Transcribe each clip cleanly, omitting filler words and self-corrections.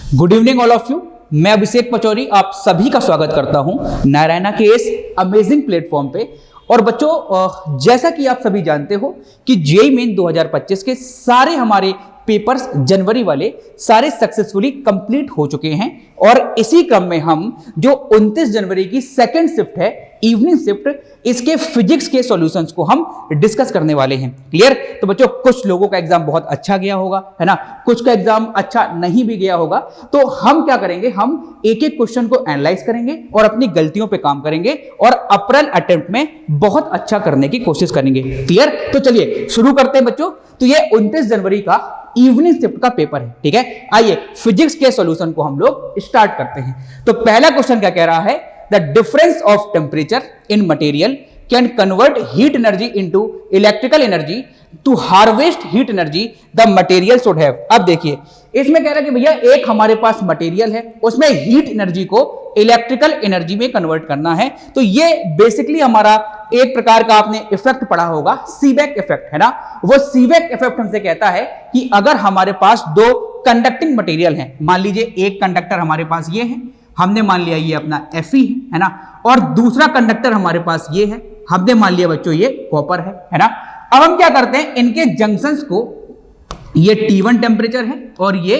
Good evening all of you. मैं अभिषेक पचौरी आप सभी का स्वागत करता हूं नारायणा के इस अमेजिंग प्लेटफॉर्म पे। और बच्चों, जैसा कि आप सभी जानते हो कि जेईई मेन 2025 के सारे हमारे पेपर्स जनवरी वाले सारे सक्सेसफुली कंप्लीट हो चुके हैं और इसी क्रम में हम जो 29 जनवरी की सेकंड शिफ्ट है, इवनिंग शिफ्ट, इसके फिजिक्स के सॉल्यूशंस को हम डिस्कस करने वाले हैं। क्लियर? तो बच्चों, कुछ लोगों का एग्जाम बहुत अच्छा गया होगा, है ना, कुछ का एग्जाम अच्छा नहीं भी गया होगा। तो हम क्या करेंगे, हम एक एक क्वेश्चन को एनालाइज करेंगे और अपनी गलतियों पे काम करेंगे और अप्रैल अटेम्प्ट में बहुत अच्छा करने की कोशिश करेंगे। क्लियर? तो चलिए शुरू करते हैं बच्चों। तो ये 29 जनवरी का इवनिंग शिफ्ट का पेपर है, ठीक है। आइए फिजिक्स के सॉल्यूशन को हम लोग स्टार्ट करते हैं। तो पहला क्वेश्चन क्या कह रहा है, the difference of temperature in material can convert heat energy into electrical energy to harvest heat energy the material should have. अब देखिए इसमें कह रहा है कि भैया एक हमारे पास मटेरियल है, उसमें हीट एनर्जी को इलेक्ट्रिकल एनर्जी में कन्वर्ट करना है। तो ये बेसिकली हमारा एक प्रकार का आपने इफेक्ट पढ़ा होगा, सीबेक इफेक्ट, है ना। वो सीबेक इफेक्ट हमसे कहता है कि अगर हमारे पास दो कंडक्टिंग मटेरियल हैं, मान लीजिए एक कंडक्टर हमारे पास ये है, हमने मान लिया ये अपना Fe है ना, और दूसरा कंडक्टर हमारे पास ये है, हमने मान लिया बच्चों ये कॉपर है ना। अब हम क्या करते हैं, इनके जंक्शंस को, ये T1 टेम्परेचर है और ये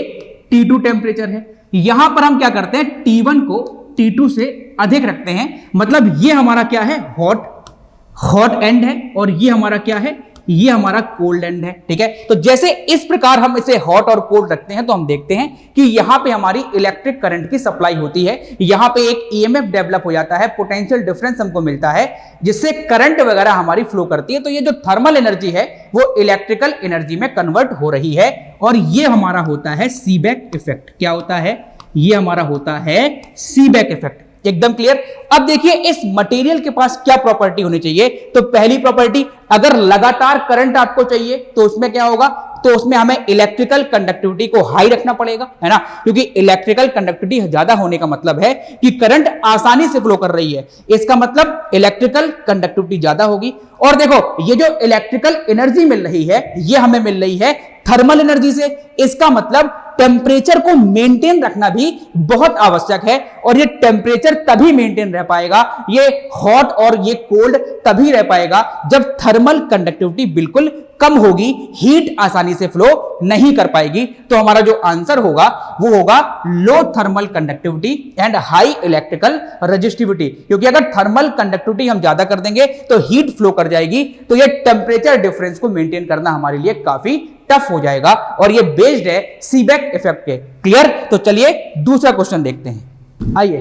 T2 टेम्परेचर है, यहां पर हम क्या करते हैं, T1 को T2 से अधिक रखते हैं। मतलब ये हमारा क्या है, हॉट एंड है और ये हमारा क्या है, ये हमारा कोल्ड एंड है, ठीक है। तो जैसे इस प्रकार हम इसे हॉट और कोल्ड रखते हैं तो हम देखते हैं कि यहां पे हमारी इलेक्ट्रिक करंट की सप्लाई होती है, यहां पे एक ईएमएफ डेवलप हो जाता है, पोटेंशियल डिफरेंस हमको मिलता है जिससे करंट वगैरह हमारी फ्लो करती है। तो ये जो थर्मल एनर्जी है वो इलेक्ट्रिकल एनर्जी में कन्वर्ट हो रही है और ये हमारा होता है सीबेक इफेक्ट। क्या होता है, ये हमारा होता है सीबेक इफेक्ट। एकदम क्लियर। अब देखिए इस मटेरियल के पास क्या प्रॉपर्टी होनी चाहिए। तो पहली प्रॉपर्टी, अगर लगातार करंट आपको चाहिए तो उसमें क्या होगा, तो उसमें हमें इलेक्ट्रिकल कंडक्टिविटी को हाई रखना पड़ेगा, है ना, क्योंकि इलेक्ट्रिकल कंडक्टिविटी ज्यादा होने का मतलब है कि करंट आसानी से फ्लो कर रही है, इसका मतलब इलेक्ट्रिकल कंडक्टिविटी ज्यादा होगी। और देखो ये जो इलेक्ट्रिकल एनर्जी मिल रही है ये हमें मिल रही है थर्मल एनर्जी से, इसका मतलब टेम्परेचर को मेंटेन रखना भी बहुत आवश्यक है। और ये टेम्परेचर तभी मेंटेन रह पाएगा, ये हॉट और ये कोल्ड तभी रह पाएगा जब थर्मल कंडक्टिविटी बिल्कुल कम होगी, हीट आसानी से फ्लो नहीं कर पाएगी। तो हमारा जो आंसर होगा वो होगा लो thermal conductivity and high electrical resistivity, क्योंकि अगर थर्मल कंडक्टिविटी हम ज्यादा कर देंगे तो हीट फ्लो कर जाएगी, तो ये टेम्परेचर डिफरेंस को मेंटेन करना हमारे लिए काफी टफ हो जाएगा और ये बेस्ड है सीबेक इफेक्ट के। क्लियर? तो चलिए दूसरा क्वेश्चन देखते हैं। आइए,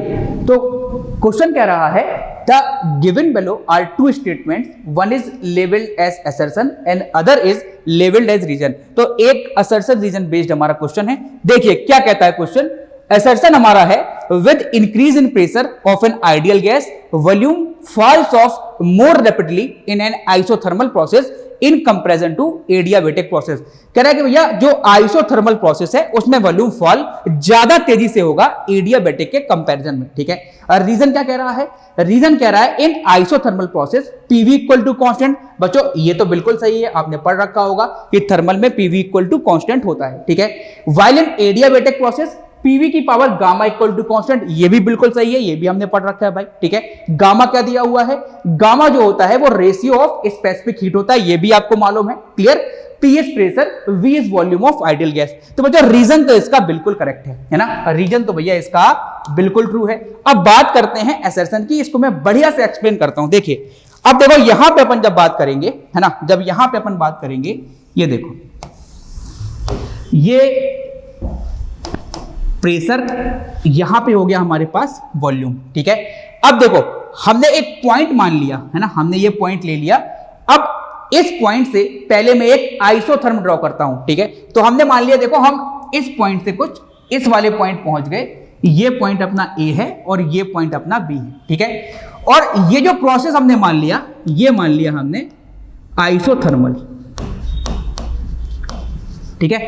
तो क्वेश्चन कह रहा है the given below are two statements, one is labeled as assertion and other is labeled as reason। तो एक assertion reason based हमारा क्वेश्चन है। देखिए क्या कहता है क्वेश्चन, assertion हमारा है with increase in pressure of an ideal gas volume falls off more rapidly in an isothermal process in comparison to adiabatic process. कह रहा है कि भैया जो आइसोथर्मल प्रोसेस है उसमें वॉल्यूम फॉल ज्यादा तेजी से होगा एडियाबेटिक के कंपैरिजन में, ठीक है। और रीजन क्या कह रहा है, रीजन कह रहा है in isothermal process PV equal to constant. बच्चों ये तो बिल्कुल सही है, आपने पढ़ रखा होगा कि थर्मल में पीवी इक्वल टू कांस्टेंट होता है, ठीक है। While in adiabatic process PV की power gamma equal to constant, ये भी बिल्कुल सही है, ये भी हमने पढ़ रखा है भाई, ठीक है। गामा क्या दिया हुआ है, गामा जो होता है वो रेशियो ऑफ स्पेसिफिक हीट होता है, ये भी आपको मालूम है। Clear? P is pressure, V is volume of ideal gas. तो बच्चों रीजन तो इसका बिल्कुल करेक्ट है ना, रीजन तो भैया इसका बिल्कुल ट्रू है। अब बात करते हैं असर्शन की, इसको मैं बढ़िया से एक्सप्लेन करता हूं। देखिए अब देखो यहां पे अपन जब बात करेंगे, है ना, जब यहां पे अपन बात करेंगे, ये देखो ये प्रेशर, यहां पे हो गया हमारे पास वॉल्यूम, ठीक है। अब देखो हमने एक पॉइंट मान लिया, है ना, हमने ये पॉइंट ले लिया। अब इस पॉइंट से पहले मैं एक आइसोथर्म ड्रॉ करता हूं, ठीक है। तो हमने मान लिया, देखो हम इस पॉइंट से कुछ इस वाले पॉइंट पहुंच गए, ये पॉइंट अपना ए है और ये पॉइंट अपना बी है, ठीक है। और ये जो प्रोसेस हमने मान लिया, ये मान लिया हमने आइसोथर्मल, ठीक है।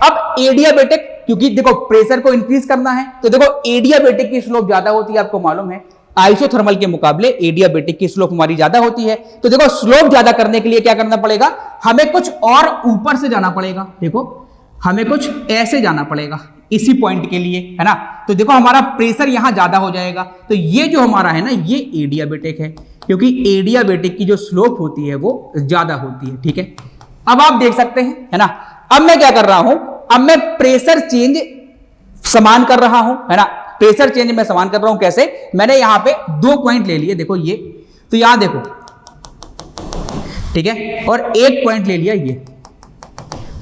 अब एडियाबेटिक, क्योंकि देखो प्रेशर को इंक्रीज करना है तो देखो एडियाबेटिक की स्लोप ज्यादा होती है, आपको मालूम है। आइसोथर्मल के मुकाबले एडियाबेटिक की स्लोप हमारी ज्यादा होती है। तो देखो स्लोप ज्यादा करने के लिए क्या करना पड़ेगा, हमें कुछ और ऊपर से जाना पड़ेगा। देखो हमें कुछ ऐसे जाना पड़ेगा इसी पॉइंट के लिए, है ना। तो देखो हमारा प्रेशर यहां ज्यादा हो जाएगा, तो ये जो हमारा है ना ये एडियाबेटिक है, क्योंकि एडियाबेटिक की जो स्लोप होती है वो ज्यादा होती है, ठीक है। अब आप देख सकते हैं, है ना। अब मैं क्या कर रहा हूं, अब मैं प्रेशर चेंज समान कर रहा हूं, है ना। प्रेशर चेंज मैं समान कर रहा हूं कैसे, मैंने यहां पे 2 पॉइंट ले लिए, देखो ये, तो यहां देखो, ठीक है, और 1 पॉइंट ले लिया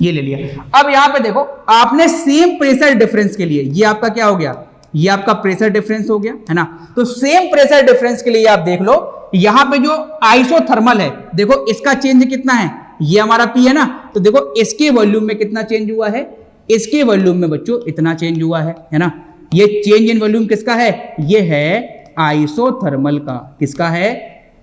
ये ले लिया। अब यहां पे देखो आपने सेम प्रेशर डिफरेंस के लिए, ये आपका क्या हो गया, ये आपका प्रेशर डिफरेंस हो गया, है ना। तो सेम प्रेशर डिफरेंस के लिए आप देख लो, यहां पे जो आइसोथर्मल है, देखो इसका चेंज कितना है, ये हमारा पी है ना, तो देखो इसके वॉल्यूम में कितना चेंज हुआ है, इसके वॉल्यूम में बच्चों इतना चेंज हुआ है ना। ये चेंज इन वॉल्यूम किसका है, ये है आइसोथर्मल का, किसका है,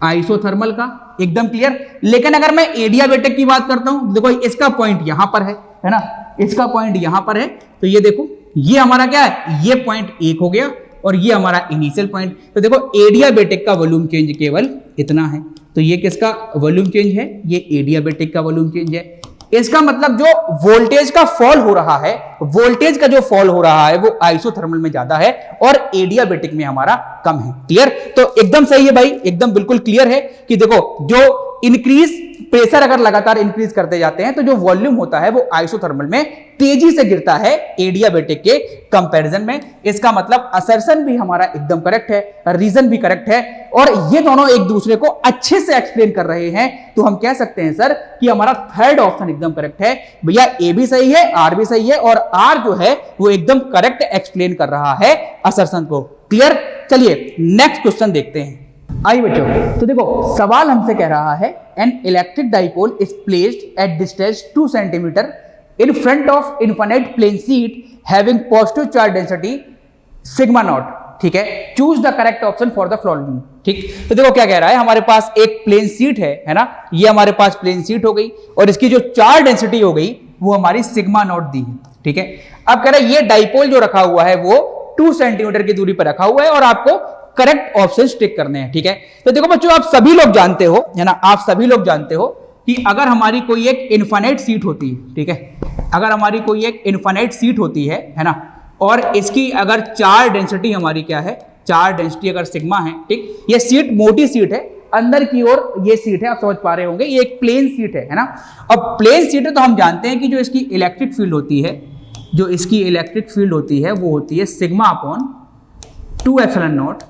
आइसोथर्मल का, एकदम क्लियर। लेकिन अगर मैं एडियाबेटिक की बात करता हूं, देखो इसका पॉइंट यहां पर है ना, इसका पॉइंट यहां पर है, तो ये देखो ये हमारा क्या है, ये पॉइंट 1 हो गया और ये हमारा इनिशियल पॉइंट। तो देखो एडियाबेटिक का वॉल्यूम चेंज केवल इतना है, तो ये किसका वॉल्यूम चेंज है, ये एडियाबेटिक का वॉल्यूम चेंज है। इसका मतलब जो वोल्टेज का फॉल हो रहा है, वोल्टेज का जो फॉल हो रहा है वो आइसोथर्मल में ज्यादा है और एडियाबेटिक में हमारा कम है, क्लियर। तो एकदम सही है भाई, एकदम बिल्कुल क्लियर है कि देखो जो इंक्रीज प्रेशर अगर लगातार इंक्रीज करते जाते हैं तो जो वॉल्यूम होता है वो आइसोथर्मल में तेजी से गिरता है एडियाबेटिक के कंपैरिजन में। इसका मतलब असर्शन भी हमारा एकदम करेक्ट है, रीजन भी करेक्ट है, और ये दोनों एक दूसरे को अच्छे से एक्सप्लेन कर रहे हैं। तो हम कह सकते हैं सर कि हमारा थर्ड ऑप्शन एकदम करेक्ट है। भैया ए भी सही है, आर भी सही है, और आर जो है वो एकदम करेक्ट एक्सप्लेन कर रहा है असर्शन को, क्लियर। चलिए नेक्स्ट क्वेश्चन देखते हैं। आइए बच्चों, तो देखो सवाल हमसे कह रहा है an electric dipole is placed at distance 2 centimetre in front of infinite plane sheet having positive charge density sigma not, ठीक है। Choose the correct option for the following, ठीक। तो देखो क्या कह रहा है, हमारे पास एक प्लेन शीट है ना, ये हमारे पास प्लेन शीट हो गई और इसकी जो चार्ज डेंसिटी हो गई वो हमारी सिग्मा नॉट दी है, ठीक है। अब कह रहा है ये डाइपोल जो रखा हुआ है वो 2 सेंटीमीटर की दूरी पर रखा हुआ है और आपको करेक्ट ऑप्शन टिक करने हैं, ठीक है। तो देखो बच्चों आप सभी लोग जानते हो, है ना, आप सभी लोग जानते हो कि अगर हमारी कोई एक इनफाइनाइट शीट होती है, ठीक है, अगर हमारी कोई एक इनफाइनाइट शीट होती है ना, और इसकी अगर चार्ज डेंसिटी हमारी क्या है, चार्ज डेंसिटी अगर सिग्मा है, ठीक, ये शीट मोटी शीट है, अंदर की ओर ये शीट है, आप समझ पा रहे होंगे, ये एक प्लेन शीट है ना। अब प्लेन शीट है तो हम जानते हैं कि जो इसकी इलेक्ट्रिक फील्ड होती है, जो इसकी इलेक्ट्रिक फील्ड होती है वो होती है sigma upon 2 epsilon not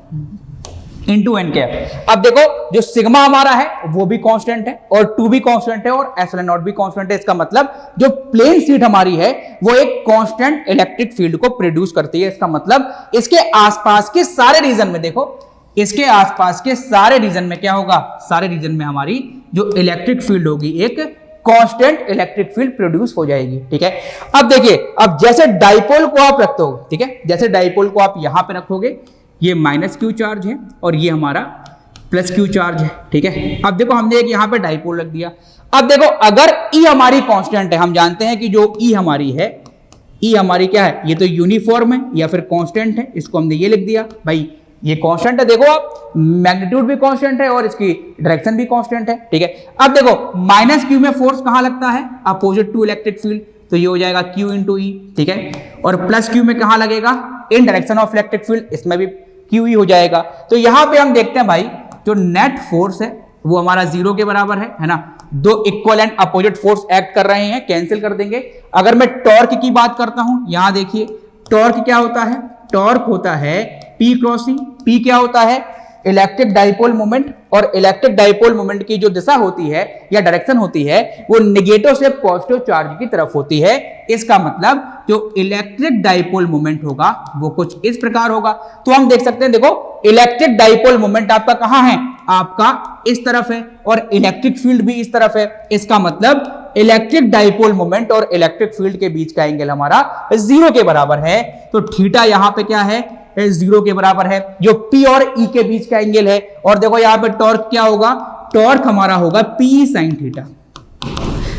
into n cap. अब देखो जो सिग्मा हमारा है वो भी कांस्टेंट है और 2 भी कांस्टेंट है और एप्सिलॉन नॉट भी कांस्टेंट है। इसका मतलब जो प्लेन शीट हमारी है वो एक कांस्टेंट इलेक्ट्रिक फील्ड को प्रोड्यूस करती है। इसका मतलब इसके आसपास के सारे रीजन में, देखो इसके आसपास के सारे रीजन में क्या होगा, सारे रीजन में हमारी जो इलेक्ट्रिक फील्ड होगी एक कांस्टेंट इलेक्ट्रिक फील्ड प्रोड्यूस हो जाएगी, ठीक है। अब देखिए, अब जैसे डाइपोल को आप रखते हो, ठीक है, जैसे डाइपोल को आप यहां पे रखोगे, ये माइनस क्यू चार्ज है और ये हमारा प्लस क्यू चार्ज है, ठीक है। अब देखो हमने एक यहां पे डाइपोल रख दिया। अब देखो अगर ई हमारी कांस्टेंट है, हम जानते हैं कि जो ई हमारी है, ई हमारी क्या है, ये तो यूनिफॉर्म है या फिर कांस्टेंट है, इसको हमने ये लिख दिया भाई, ये कांस्टेंट है, देखो आप मैग्नीट्यूड भी कांस्टेंट है और इसकी डायरेक्शन भी कांस्टेंट है, ठीक है। अब देखो माइनस क्यू में फोर्स कहां लगता है, अपोजिट टू इलेक्ट्रिक फील्ड, तो ये हो जाएगा क्यू इंटू ई, ठीक है। और प्लस क्यू में कहां लगेगा, इन डायरेक्शन ऑफ इलेक्ट्रिक फील्ड, इसमें भी क्यू ई हो जाएगा। तो यहां पे हम देखते हैं भाई जो नेट फोर्स है वो हमारा 0 के बराबर है ना। दो equal and opposite force act कर रहे हैं, कैंसिल कर देंगे। अगर मैं टॉर्क की बात करता हूं, यहां देखिए टॉर्क क्या होता है, टॉर्क होता है P क्रॉस ई। P क्या होता है, इलेक्ट्रिक डाइपोल मोमेंट, और इलेक्ट्रिक डाइपोल मोमेंट की जो दिशा होती है या डायरेक्शन होती है वो नेगेटिव से पॉजिटिव चार्ज की तरफ होती है। इसका मतलब जो इलेक्ट्रिक डाइपोल मोमेंट होगा वो कुछ इस प्रकार होगा। तो हम देख सकते हैं, देखो इलेक्ट्रिक डाइपोल मोमेंट आपका कहां है, आपका इस तरफ है, और इलेक्ट्रिक फील्ड भी इस तरफ है। इसका मतलब इलेक्ट्रिक डाइपोल मोमेंट और इलेक्ट्रिक फील्ड के बीच का एंगल हमारा 0 के बराबर है। तो थीटा यहां पे क्या है, 0 के बराबर है, जो P और E के बीच का एंगल है। और देखो यहां पे टॉर्क क्या होगा, टॉर्क हमारा होगा P sin theta,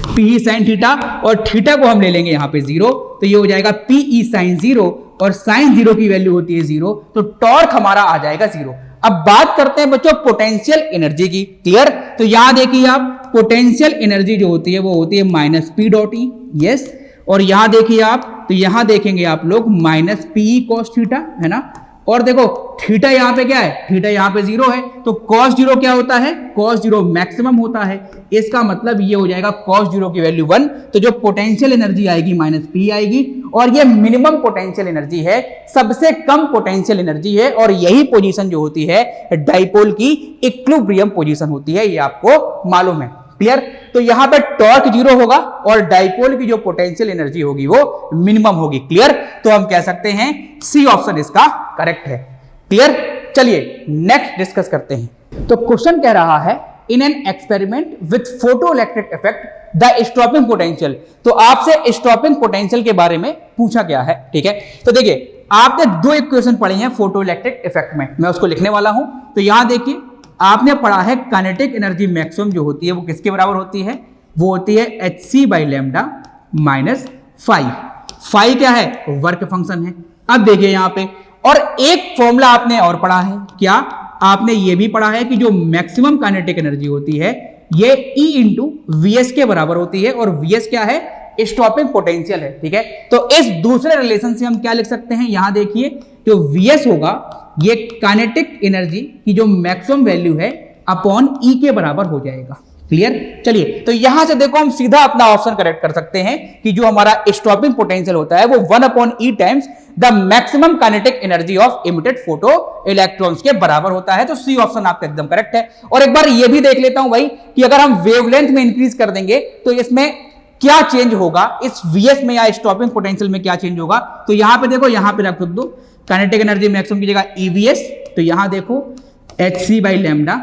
P sin theta, और थीटा को हम ले लेंगे यहां पे 0, तो ये हो जाएगा PE sin 0, और sin 0 की वैल्यू होती है 0, तो टॉर्क हमारा आ जाएगा 0। अब बात करते हैं बच्चों पोटेंशियल एनर्जी की, क्लियर। तो यहां देखिए आप, पोटेंशियल एनर्जी जो होती है वो होती है minus P dot E, yes, और यहां देखिए आप, तो यहां देखेंगे आप लोग माइनस पी कॉस थीटा, है ना। और देखो थीटा यहां पे क्या है, थीटा यहां पे 0 है, तो कॉस 0 क्या होता है, कॉस 0 मैक्सिमम होता है। इसका मतलब ये हो जाएगा कॉस 0 की वैल्यू 1, तो जो पोटेंशियल एनर्जी आएगी माइनस पी आएगी, और ये मिनिमम पोटेंशियल एनर्जी है, सबसे कम पोटेंशियल एनर्जी है, और यही पोजीशन जो होती है डाइपोल की इक्विलिब्रियम पोजीशन होती है, ये आपको मालूम है। क्लियर। तो यहां पे टॉर्क 0 होगा और डाइपोल की जो पोटेंशियल एनर्जी होगी वो मिनिमम होगी। क्लियर। तो हम कह सकते हैं सी ऑप्शन इसका करेक्ट है। क्लियर। चलिए नेक्स्ट डिस्कस करते हैं। तो क्वेश्चन कह रहा है in an experiment with photo electric effect the stopping potential. तो आपसे स्टॉपिंग पोटेंशियल के बारे में पूछा गया है। ठीक है, तो देखिए आपने दो इक्वेशन पढ़ी हैं फोटो इलेक्ट्रिक इफेक्ट में, मैं उसको लिखने वाला हूं। तो यहां देखिए आपने पढ़ा है काइनेटिक एनर्जी मैक्सिमम जो होती है वो किसके बराबर होती है, वो होती है hc by lambda minus five. Five क्या है, वर्क फंक्शन है। अब देखिए यहां पे, और एक फॉर्मूला आपने और पढ़ा है, क्या आपने ये भी पढ़ा है कि जो मैक्सिमम काइनेटिक एनर्जी होती है ये E इंटू वीएस के बराबर होती है, और वीएस क्या है, स्टॉपिंग पोटेंशियल है। ठीक है, तो इस दूसरे रिलेशन से हम क्या लिख सकते हैं, यहां देखिए जो वीएस होगा ये काइनेटिक एनर्जी की जो मैक्सिमम वैल्यू है अपॉन ई के बराबर हो जाएगा। क्लियर। चलिए तो यहां से देखो हम सीधा अपना ऑप्शन करेक्ट कर सकते हैं कि जो हमारा स्टॉपिंग पोटेंशियल होता है वो 1 upon E times the maximum kinetic energy of emitted photo electrons के बराबर होता है। तो सी ऑप्शन आपका एकदम करेक्ट है। और एक बार ये भी देख लेता हूं भाई कि अगर हम वेवलेंथ में इंक्रीज कर देंगे तो इसमें क्या चेंज होगा, इस वीएस में या स्टॉपिंग पोटेंशियल में क्या चेंज होगा। तो यहां पे देखो, यहां पे रख दो काइनेटिक एनर्जी मैक्सिमम की जगह ईवीएस, तो यहां देखो hc by lambda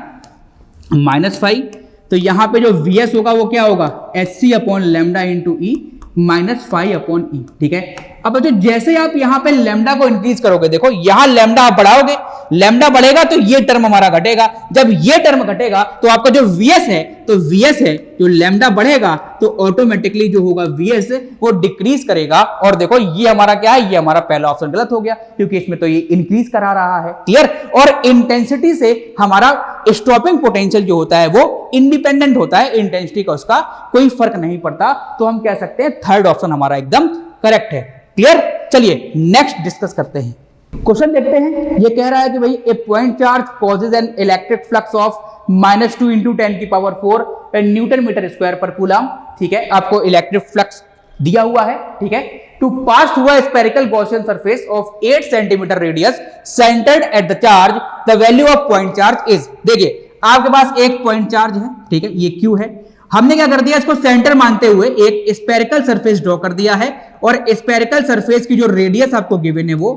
minus five, तो यहां पे जो वीएस होगा वो क्या होगा, hc upon lambda into E minus five upon ई। ठीक है, अब जो जैसे आप यहां पे लैम्डा को इंक्रीज करोगे, देखो यहां लैम्डा आप बढ़ाओगे, लैम्डा बढ़ेगा तो ये टर्म हमारा घटेगा, जब ये टर्म घटेगा तो आपका जो वीएस है, तो वीएस है जो लैम्डा बढ़ेगा तो ऑटोमेटिकली जो होगा वीएस वो डिक्रीज करेगा। और देखो ये हमारा क्या है, ये हमारा पहला ऑप्शन गलत हो गया क्योंकि इसमें तो ये इंक्रीज करा रहा है। क्लियर। और इंटेंसिटी से हमारा स्टॉपिंग पोटेंशियल जो होता है वो इंडिपेंडेंट होता है, इंटेंसिटी का उसका कोई फर्क नहीं पड़ता। तो हम कह सकते हैं थर्ड ऑप्शन हमारा एकदम करेक्ट है। क्लियर। चलिए नेक्स्ट डिस्कस करते हैं। क्वेश्चन देखते हैं। ये कह रहा है कि भाई a point charge causes an electric flux of -2 into 10 की पावर 4 न्यूटन मीटर स्क्वायर पर कूलम। ठीक है, आपको इलेक्ट्रिक फ्लक्स दिया हुआ है। ठीक है, to pass through a spherical Gaussian surface of 8 centimetre radius centred at the charge, the value of point charge is. देखिए आपके पास एक पॉइंट चार्ज है, ठीक है, ये क्यू है। हमने क्या कर दिया, इसको सेंटर मानते हुए एक स्फेरिकल सरफेस ड्रॉ कर दिया है, और स्फेरिकल सरफेस की जो रेडियस आपको गिवन है वो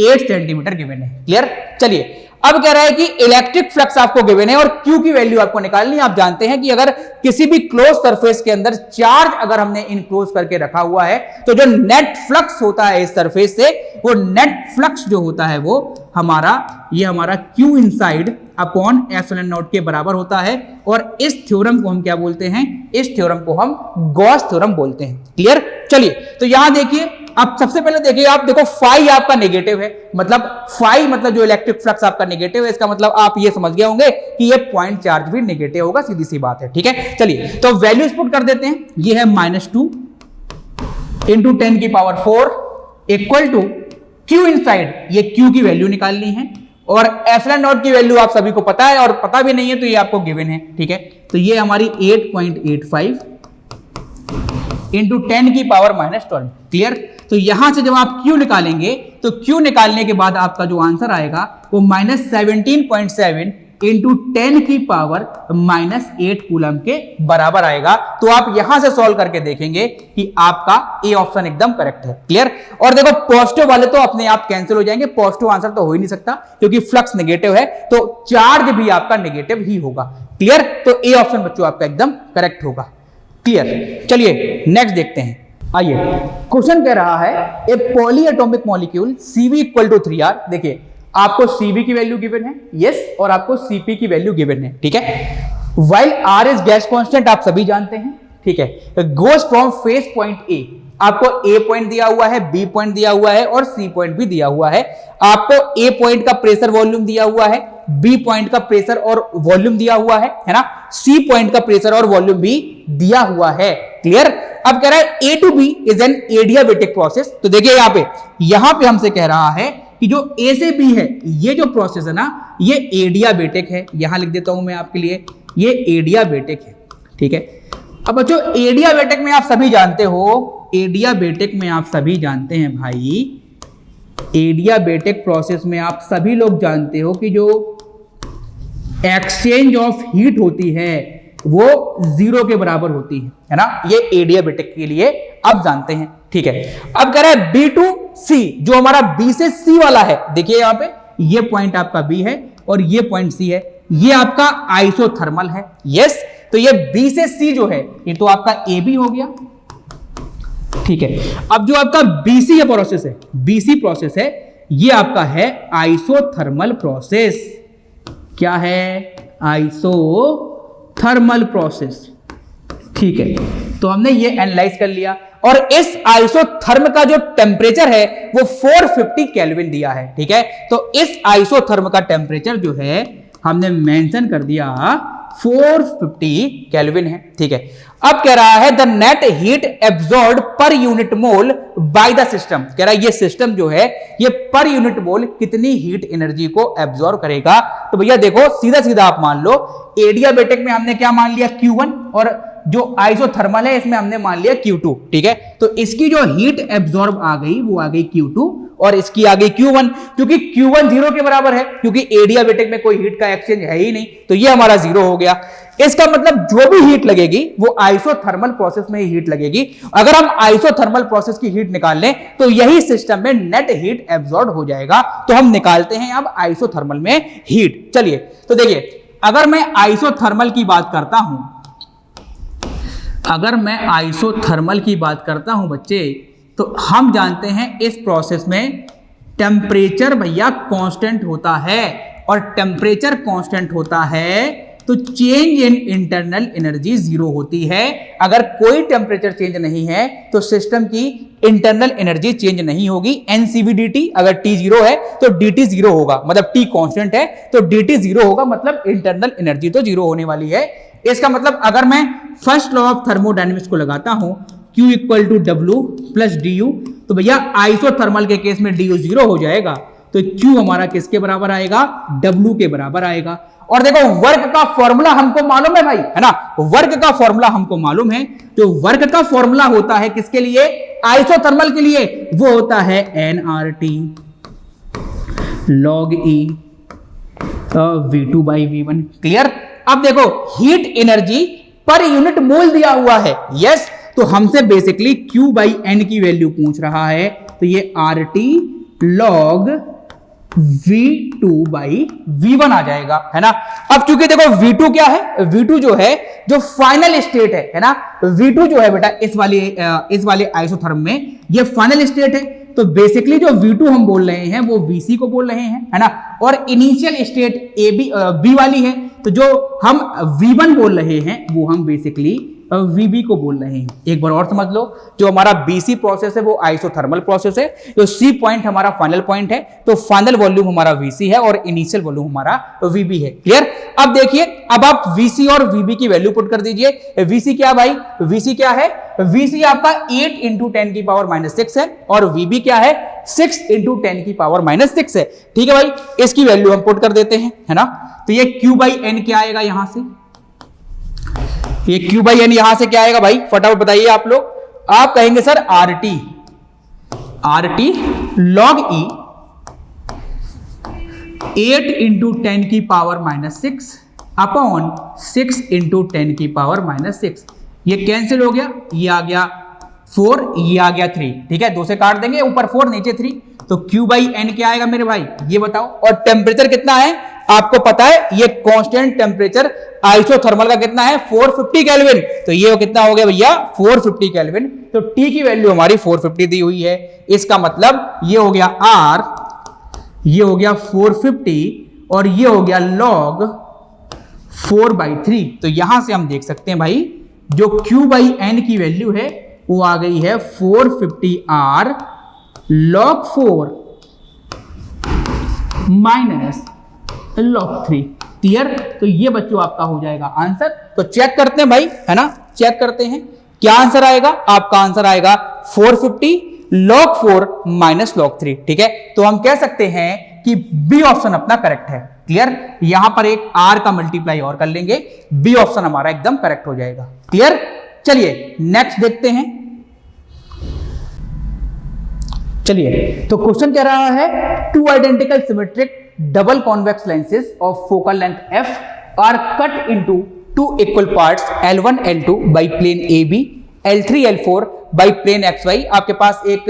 8 सेंटीमीटर गिवन है। क्लियर। चलिए अब कह रहा है कि इलेक्ट्रिक फ्लक्स आपको गिवन है और Q की वैल्यू आपको निकालनी है। आप जानते हैं कि अगर किसी भी क्लोज सरफेस के अंदर चार्ज अगर हमने इनक्लोज करके रखा हुआ है तो जो नेट फ्लक्स होता है इस सरफेस से, वो नेट फ्लक्स जो होता है वो हमारा ये हमारा Q inside upon epsilon not के बराबर होता है। और इस थ्योरम को हम क्या बोलते हैं, इस थ्योरम को हम गॉस थ्योरम बोलते हैं। क्लियर। चलिए तो यहां देखिए, अब सबसे पहले देखिए, आप देखो फाई आपका नेगेटिव है, मतलब फाई मतलब जो इलेक्ट्रिक फ्लक्स आपका नेगेटिव है, इसका मतलब आप ये समझ गए होंगे कि ये पॉइंट चार्ज भी नेगेटिव होगा, सीधी सी बात है। ठीक है, चलिए तो वैल्यूज पुट कर देते हैं। ये है -2 इंटू 10 की power 4 equal to Q inside, ये Q की वैल्यू निकालनी है, और एप्सिलॉन नॉट की वैल्यू आप सभी को पता है, और पता भी नहीं है तो ये आपको गिवन है। ठीक है, तो ये हमारी 8.85 इंटू 10 की पावर -12। क्लियर। तो यहां से जब आप Q निकालेंगे तो Q निकालने के बाद आपका जो आंसर आएगा वो -17.7 इंटू 10 की पावर -8 कूलम के बराबर आएगा। तो आप यहां से सॉल्व करके देखेंगे कि आपका ए ऑप्शन एकदम करेक्ट है। क्लियर। और देखो पॉजिटिव वाले तो अपने आप कैंसिल हो जाएंगे, पॉजिटिव आंसर तो हो ही नहीं सकता क्योंकि फ्लक्स नेगेटिव है, तो चार्ज भी आपका नेगेटिव ही होगा। क्लियर। तो ए ऑप्शन बच्चों आपका एकदम करेक्ट होगा। क्लियर। चलिए नेक्स्ट देखते हैं। आइए, क्वेश्चन कह रहा है a polyatomic molecule Cv equal to 3R। देखिए आपको Cv की वैल्यू गिवन है, यस, और आपको Cp की वैल्यू गिवन है। ठीक है, while R is gas constant, आप सभी जानते हैं। ठीक है, goes from face point A आपको ए पॉइंट दिया हुआ है, बी पॉइंट दिया हुआ है और सी पॉइंट भी दिया हुआ है। आपको ए पॉइंट का प्रेशर वॉल्यूम दिया हुआ है, बी पॉइंट का प्रेशर और वॉल्यूम दिया हुआ है ना, सी पॉइंट का प्रेशर और वॉल्यूम भी दिया हुआ है। क्लियर? अब कह रहा है A to B is an adiabatic process. तो देखिए यहां पे हमसे कह रहा है कि जो ए से बी है ये जो प्रोसेस है ना ये एडियाबेटिक है। यहां लिख देता हूं मैं आपके लिए, ये एडियाबेटिक है। ठीक है, अब बच्चों एडियाबेटिक में आप सभी जानते हो, एडियाबेटिक में आप सभी जानते हैं भाई, एडियाबेटिक प्रोसेस में आप सभी लोग जानते हो कि जो एक्सचेंज ऑफ हीट होती है वो 0 के बराबर होती है ना, ये एडियाबेटिक के लिए आप जानते हैं। ठीक है, अब कह रहा है बी टू सी, जो हमारा बी से सी वाला है, देखिए यहां पे ये पॉइंट आपका बी है और ये पॉइंट सी है, ये आपका आइसोथर्मल है। यस, तो ये बी से सी जो है ये तो आपका ए बी हो गया। ठीक है, अब जो आपका बीसी प्रोसेस है, बीसी प्रोसेस है, ये आपका है आइसोथर्मल प्रोसेस। क्या है? Isothermal process. ठीक है, तो हमने ये एनालाइज कर लिया और इस आइसोथर्म का जो टेम्परेचर है वो 450 केल्विन दिया है। ठीक है, तो इस आइसोथर्म का टेम्परेचर जो है हमने मेंशन कर दिया 450 केल्विन है। ठीक है, अब कह रहा है the net heat absorbed per unit mole by the system. कह रहा है ये सिस्टम जो है ये पर यूनिट मोल कितनी हीट एनर्जी को एब्जॉर्ब करेगा। तो भैया देखो सीधा सीधा आप मान लो, एडियाबेटिक में हमने क्या मान लिया Q1 और जो आइसोथर्मल है इसमें हमने मान लिया Q2। ठीक है, तो इसकी जो हीट एब्जॉर्ब आ गई वो आ गई Q2 और इसकी आ गई Q1, क्योंकि Q1 0 के बराबर है, क्योंकि एडियाबेटिक में कोई हीट का एक्सचेंज है ही नहीं, तो ये हमारा 0 हो गया। इसका मतलब जो भी हीट लगेगी वो आइसोथर्मल प्रोसेस में ही हीट लगेगी। अगर हम आइसोथर्मल प्रोसेस की हीट निकाल लें तो यही सिस्टम में नेट हीट एब्जॉर्ब हो जाएगा। तो हम निकालते हैं अब आइसोथर्मल में हीट। चलिए, तो देखिए अगर मैं आइसोथर्मल की बात करता हूं, अगर मैं आइसोथर्मल की बात करता हूं बच्चे, तो हम जानते हैं इस प्रोसेस में टेम्परेचर भैया कांस्टेंट होता है, और टेम्परेचर कांस्टेंट होता है तो चेंज इन इंटरनल एनर्जी 0 होती है। अगर कोई टेम्परेचर चेंज नहीं है तो सिस्टम की इंटरनल एनर्जी चेंज नहीं होगी। NCV/dt, अगर T 0 है तो dt 0 होगा, मतलब T कांस्टेंट है तो dt 0 होगा, मतलब इंटरनल एनर्जी तो 0 होने वाली है। इसका मतलब अगर मैं फर्स्ट लॉ ऑफ थर्मोडायनेमिक्स को लगाता हूं Q = W + du, तो भैया आइसोथर्मल के केस में du 0 हो जाएगा, तो Q हमारा किसके बराबर आएगा? W के बराबर आएगा। और देखो वर्क का फॉर्मूला हमको मालूम है भाई, है ना, वर्क का फॉर्मूला हमको मालूम है। जो वर्क का फॉर्मूला होता है किसके लिए? आइसोथर्मल के लिए, वो होता है nRT log E V2/V1। Clear? अब देखो heat energy per unit mole दिया हुआ है। यस, तो हमसे बेसिकली Q/N की वैल्यू पूछ रहा है, तो ये RT log V2/V1 आ जाएगा, है ना। अब क्योंकि देखो V2 क्या है? V2 जो है जो फाइनल स्टेट है ना, V2 जो है बेटा इस वाले आइसोथर्म में ये फाइनल स्टेट है, तो बेसिकली जो V2 हम बोल रहे हैं वो VC को बोल रहे हैं, है ना, और इनिशियल स्टेट B वाली है, तो जो हम V1 बोल रहे हैं वो हम बेसिकली VB को बोल रहे हैं। एक बार और समझ लो, जो हमारा BC प्रोसेस है वो आइसोथर्मल प्रोसेस है, जो C पॉइंट हमारा फाइनल पॉइंट है, तो फाइनल वॉल्यूम हमारा VC है और इनिशियल वॉल्यूम हमारा VB है। क्लियर? अब देखिए, अब आप VC और VB की वैल्यू पुट कर दीजिए। VC क्या भाई? VC क्या है? VC आपका 8 × 10⁻⁶ है और VB क्या है? 6 × 10⁻⁶ है। ठीक है भाई, इसकी वैल्यू हम पुट कर देते हैं, है ना। तो ये Q/N क्या आएगा यहां से? ये Q/N यहां से क्या आएगा भाई? फटाफट बताइए आप लोग। आप कहेंगे sir RT log E 8 × 10⁻⁶ upon 6 × 10⁻⁶। ये कैंसिल हो गया, ये आ गया 4, ये आ गया 3। ठीक है, 2 से काट देंगे, ऊपर 4 नीचे 3, तो Q/N क्या आएगा मेरे भाई? ये बताओ। और टेम्परेचर कितना है आपको पता है? ये कांस्टेंट टेम्परेचर आइसोथर्मल का कितना है? 450 केल्विन। तो ये कितना हो गया भैया? 450 केल्विन। तो T की वैल्यू हमारी 450 दी हुई है। इसका मतलब ये हो गया R, ये हो गया 450 और ये हो गया log 4/3। तो यहां से हम देख सकते हैं भाई, जो Q/N की वैल्यू है वो आ गई है 450R log 4 minus log 3। Clear? तो ये बच्चों आपका हो जाएगा आंसर। तो चेक करते हैं भाई, है ना, चेक करते हैं क्या आंसर आएगा। आपका आंसर आएगा 450 log 4 माइनस log 3। ठीक है, तो हम कह सकते हैं कि बी ऑप्शन अपना करेक्ट है। क्लियर? यहां पर एक आर का मल्टीप्लाई और कर लेंगे, बी ऑप्शन हमारा एकदम करेक्ट हो जाएगा। क्लियर? चलिए नेक्स्ट देखते हैं। चलिए, तो क्वेश्चन कह रहा है two identical symmetric double convex lenses of focal length f are cut into two equal parts L1 L2 by plane AB, L3 L4 by plane XY। आपके पास एक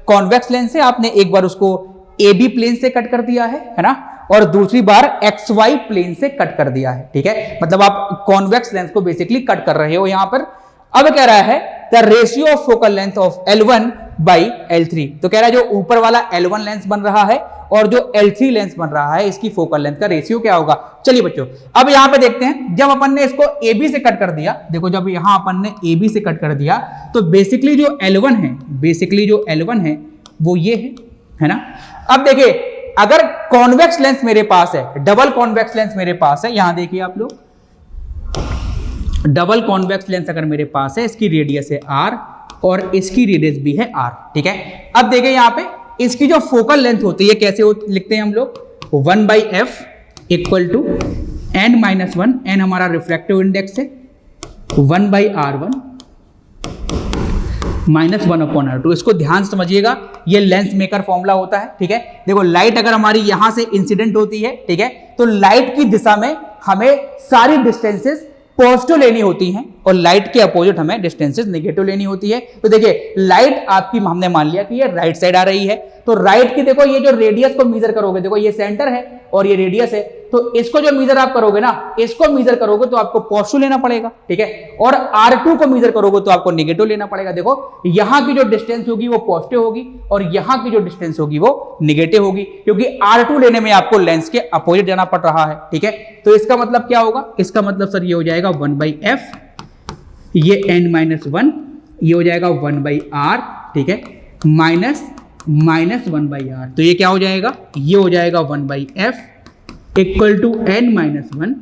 कॉन्वेक्स लेंस है, आपने एक बार उसको AB प्लेन से कट कर दिया है ना, और दूसरी बार XY प्लेन से कट कर दिया है। ठीक है, मतलब आप कॉन्वेक्स लेंस को बेसिकली कट कर रहे हो यहां पर। अब कह रहा है the ratio of focal length of L1 by L3। तो कह रहा है जो ऊपर वाला L1 लेंस बन रहा है और जो L3 लेंस बन रहा है, इसकी फोकल लेंथ का रेशियो क्या होगा। चलिए बच्चों, अब यहां पे देखते हैं, जब अपन ने इसको AB से कट कर दिया, देखो जब यहां अपन ने AB से कट कर दिया तो बेसिकली जो L1 है, बेसिकली जो L1 है वो ये है ना। अब देखिए, अगर कॉन्वेक्स लेंस मेरे पास है, डबल कॉन्वेक्स लेंस मेरे पास है, यहां देखिए आप लोग, डबल कॉन्वेक्स लेंस अगर मेरे पास है, इसकी रेडियस है R और इसकी रेडियस भी है R। ठीक है, अब देखिए यहां पे इसकी जो फोकल लेंथ होती है कैसे लिखते हैं हम लोग, 1/f equal to n-1, n हमारा रिफ्रैक्टिव इंडेक्स है, 1/r1 -1/r2। इसको ध्यान से समझिएगा, ये लेंस मेकर फॉर्मूला होता है। ठीक है, देखो लाइट अगर हमारी यहां से इंसिडेंट होती है, ठीक है, तो लाइट की दिशा में हमें सारी डिस्टेंसेस पॉजिटिव लेनी होती हैं और लाइट के अपोजिट हमें डिस्टेंसेस नेगेटिव लेनी होती है। तो देखिए लाइट आपकी, हमने मान लिया कि ये राइट साइड आ रही है, तो राइट की देखो ये जो रेडियस को मीजर करोगे, देखो ये सेंटर है और ये रेडियस है, तो इसको जो मीजर आप करोगे ना, इसको मीजर करोगे तो आपको पॉजिटिव लेना पड़ेगा। ठीक है, और R2 को मीजर करोगे तो आपको नेगेटिव लेना पड़ेगा। देखो यहां की जो डिस्टेंस होगी वो पॉजिटिव होगी और यहां की जो डिस्टेंस होगी वो नेगेटिव होगी, क्योंकि R2 लेने में आपको लेंस के अपोजिट जाना पड़ रहा है। ठीक है, तो इसका मतलब क्या होगा, इसका मतलब सर ये हो जाएगा 1/f, ये n-1, ये हो जाएगा 1/r। ठीक है, माइनस 1/r, तो ये क्या हो जाएगा, ये हो जाएगा 1/f equal to n-1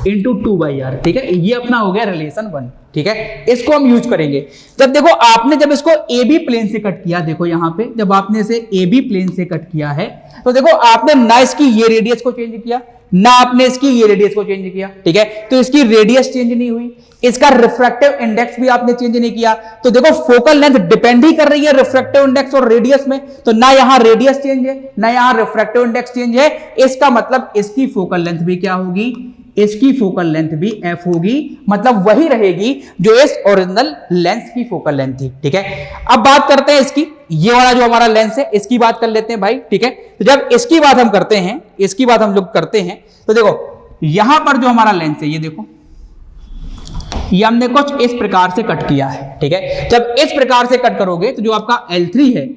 into 2/r। ठीक है, ये अपना हो गया रिलेशन 1। ठीक है, इसको हम यूज करेंगे जब देखो आपने जब इसको AB प्लेन से कट किया, देखो यहां पे जब आपने इसे AB प्लेन से कट किया है तो देखो आपने ना इसकी ये रेडियस को चेंज किया, ना आपने इसकी ये रेडियस को चेंज किया। ठीक है, तो इसकी रेडियस चेंज नहीं हुई, इसका रिफ्रैक्टिव इंडेक्स भी आपने चेंज नहीं किया। तो देखो फोकल लेंथ डिपेंड ही कर रही है रिफ्रैक्टिव इंडेक्स और रेडियस में, तो ना यहां रेडियस चेंज है ना यहां रिफ्रैक्टिव इंडेक्स चेंज है। इसका मतलब इसकी फोकल लेंथ भी क्या होगी, इसकी फोकल लेंथ भी f होगी, मतलब वही रहेगी जो इस ओरिजिनल लेंस की फोकल लेंथ थी। ठीक है, अब बात करते हैं इसकी, ये वाला जो हमारा लेंस है इसकी बात कर लेते हैं भाई। ठीक है, तो जब इसकी बात हम करते हैं, इसकी बात हम लोग करते हैं, तो देखो यहां पर जो हमारा लेंस है, ये देखो ये हमने कुछ इस प्रकार से कट किया है। ठीक है, जब इस प्रकार से कट करोगे तो जो आपका L3 है,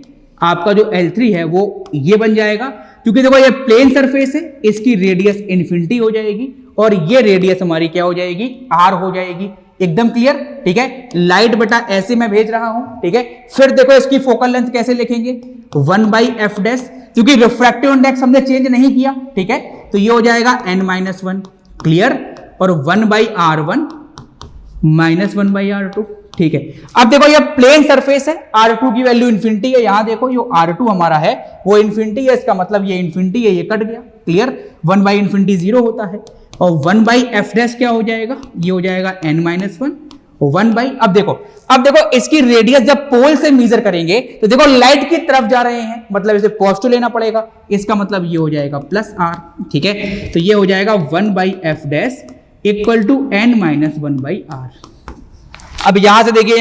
आपका जो L3 है वो ये बन जाएगा, क्योंकि देखो ये प्लेन सरफेस है, इसकी रेडियस इन्फिनिटी हो जाएगी और ये रेडियस हमारी क्या हो जाएगी, R हो जाएगी। एकदम क्लियर। ठीक है, लाइट बटा ऐसे मैं भेज रहा हूं। ठीक है, फिर देखो इसकी फोकल लेंथ कैसे लिखेंगे, 1/f', क्योंकि रिफ्रैक्टिव इंडेक्स हमने चेंज नहीं किया। ठीक है, तो ये हो जाएगा n-1। क्लियर, और 1/r1 -1/r2। ठीक है, अब देखो ये प्लेन सरफेस है, R2 की वैल्यू इन्फिनिटी है, यहां देखो ये R2 हमारा है वो इन्फिनिटी है, इसका मतलब ये इन्फिनिटी है, ये कट गया। क्लियर, 1/∞ 0 होता है और 1/f' क्या हो जाएगा, ये हो जाएगा n-1 1/। अब देखो इसकी रेडियस जब पोल से मेजर करेंगे तो देखो लाइट की तरफ जा रहे हैं, मतलब इसे पॉजिटिव लेना पड़ेगा, इसका मतलब ये हो जाएगा +r। ठीक है, तो ये हो जाएगा 1/f' इक्वल टू n-1/r। अब यहां से देखिए,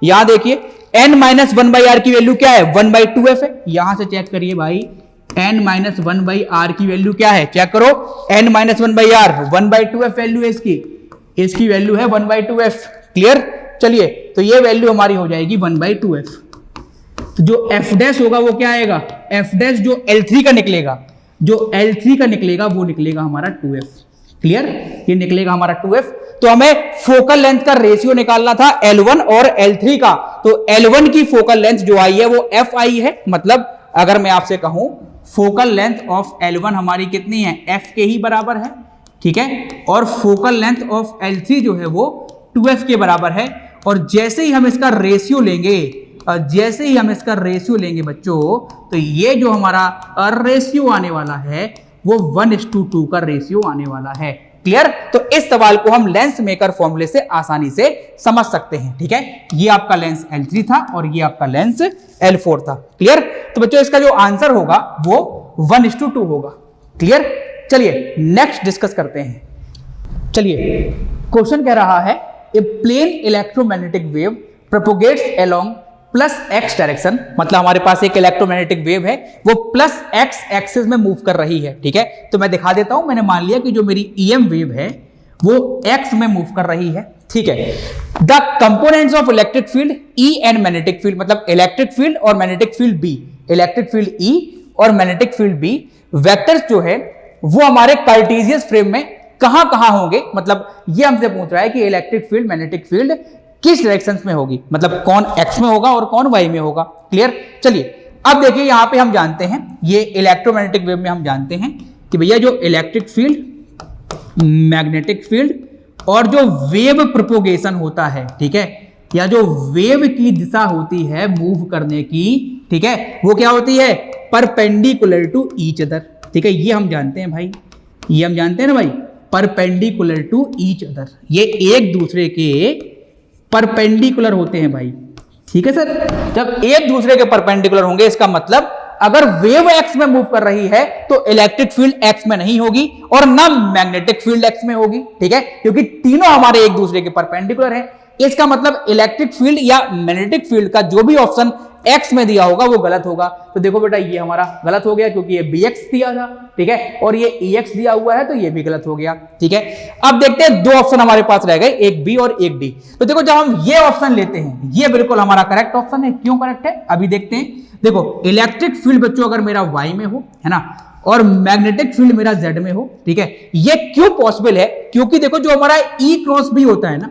यहां देखिए n-1/r की वैल्यू क्या है, 1/2f है। यहां से चेक करिए भाई, n-1/r की वैल्यू क्या है, चेक करो, n-1/r 1/2f वैल्यू है इसकी वैल्यू है 1/2f। क्लियर, चलिए तो ये वैल्यू हमारी हो जाएगी 1/2f। तो जो f' होगा वो क्या आएगा, f' जो L3 का निकलेगा वो निकलेगा हमारा 2f। क्लियर, ये निकलेगा हमारा 2f। तो हमें फोकल लेंथ का रेशियो निकालना था L1 और L3 का। तो L1 की फोकल लेंथ जो आई है वो f आई है, मतलब अगर मैं आपसे कहूं फोकल लेंथ ऑफ L1 हमारी कितनी है, f के ही बराबर है, ठीक है, और फोकल लेंथ ऑफ L3 जो है वो 2f के बराबर है। और जैसे ही हम इसका रेशियो लेंगे, बच्चों, तो ये जो हमारा रेशियो आने वाला है वो 1:2 का रेशियो आने वाला है। क्लियर? तो इस सवाल को हम लेंस मेकर फॉर्मूले से आसानी से समझ सकते हैं, ठीक है। ये आपका लेंस L3 था और ये आपका लेंस L4 था। क्लियर? तो बच्चों इसका जो आंसर होगा वो 1:2 होगा। क्लियर? चलिए नेक्स्ट डिस्कस करते हैं। चलिए क्वेश्चन कह रहा है a plane electromagnetic wave propagates along +x direction, मतलब हमारे पास एक इलेक्ट्रोमैग्नेटिक वेव है वो +x एक्सिस में मूव कर रही है, ठीक है। तो मैं दिखा देता हूं, मैंने मान लिया कि जो मेरी EM वेव है वो x में मूव कर रही है, ठीक है। The components of electric field E and magnetic field, मतलब इलेक्ट्रिक फील्ड और magnetic field B, electric field E और मैग्नेटिक फील्ड B, वेक्टर्स जो है वो हमारे कार्टेशियन फ्रेम में कहां होंगे, मतलब ये हमसे पूछ रहा है कि इलेक्ट्रिक फील्ड मैग्नेटिक फील्ड किस डायरेक्शन में होगी, मतलब कौन x में होगा और कौन y में होगा। क्लियर? चलिए अब देखिए यहां पे हम जानते हैं, ये इलेक्ट्रोमैग्नेटिक वेव में हम जानते हैं कि भैया जो इलेक्ट्रिक फील्ड, मैग्नेटिक फील्ड और जो वेव प्रोपोगेशन होता है, ठीक है, या जो वेव की दिशा होती है मूव करने की, ठीक है, वो क्या होती है, परपेंडिकुलर टू ईच अदर, ठीक है। ये हम जानते हैं भाई, ये हम जानते हैं ना भाई, परपेंडिकुलर टू ईच अदर, ये एक दूसरे के परपेंडिकुलर होते हैं भाई, ठीक है सर। जब एक दूसरे के परपेंडिकुलर होंगे इसका मतलब अगर वेव x में मूव कर रही है तो इलेक्ट्रिक फील्ड x में नहीं होगी और ना मैग्नेटिक फील्ड x में होगी, ठीक है, क्योंकि तीनों हमारे एक दूसरे के परपेंडिकुलर हैं। इसका मतलब इलेक्ट्रिक फील्ड या मैग्नेटिक फील्ड का जो भी ऑप्शन x में दिया होगा वो गलत होगा। तो देखो बेटा ये हमारा गलत हो गया क्योंकि ये bx दिया था, ठीक है, और ये ex दिया हुआ है तो ये भी गलत हो गया, ठीक है। अब देखते हैं दो ऑप्शन हमारे पास रह गए, एक b और एक d। तो देखो जब हम ये ऑप्शन लेते हैं ये बिल्कुल हमारा करेक्ट ऑप्शन है। क्यों करेक्ट है अभी देखते हैं। देखो इलेक्ट्रिक फील्ड बच्चों अगर मेरा y में हो, है ना, और मैग्नेटिक फील्ड मेरा z में हो, ठीक है, ये क्यों पॉसिबल है, क्योंकि देखो जो हमारा E क्रॉस B होता है ना,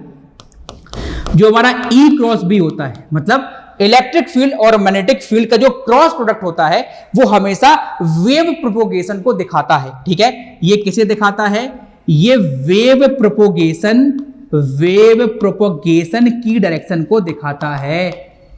जो हमारा E क्रॉस B होता है, मतलब इलेक्ट्रिक फील्ड और मैग्नेटिक फील्ड का जो क्रॉस प्रोडक्ट होता है वो हमेशा वेव प्रोपोगेशन को दिखाता है, ठीक है। ये किसे दिखाता है, ये वेव प्रोपोगेशन की डायरेक्शन को दिखाता है,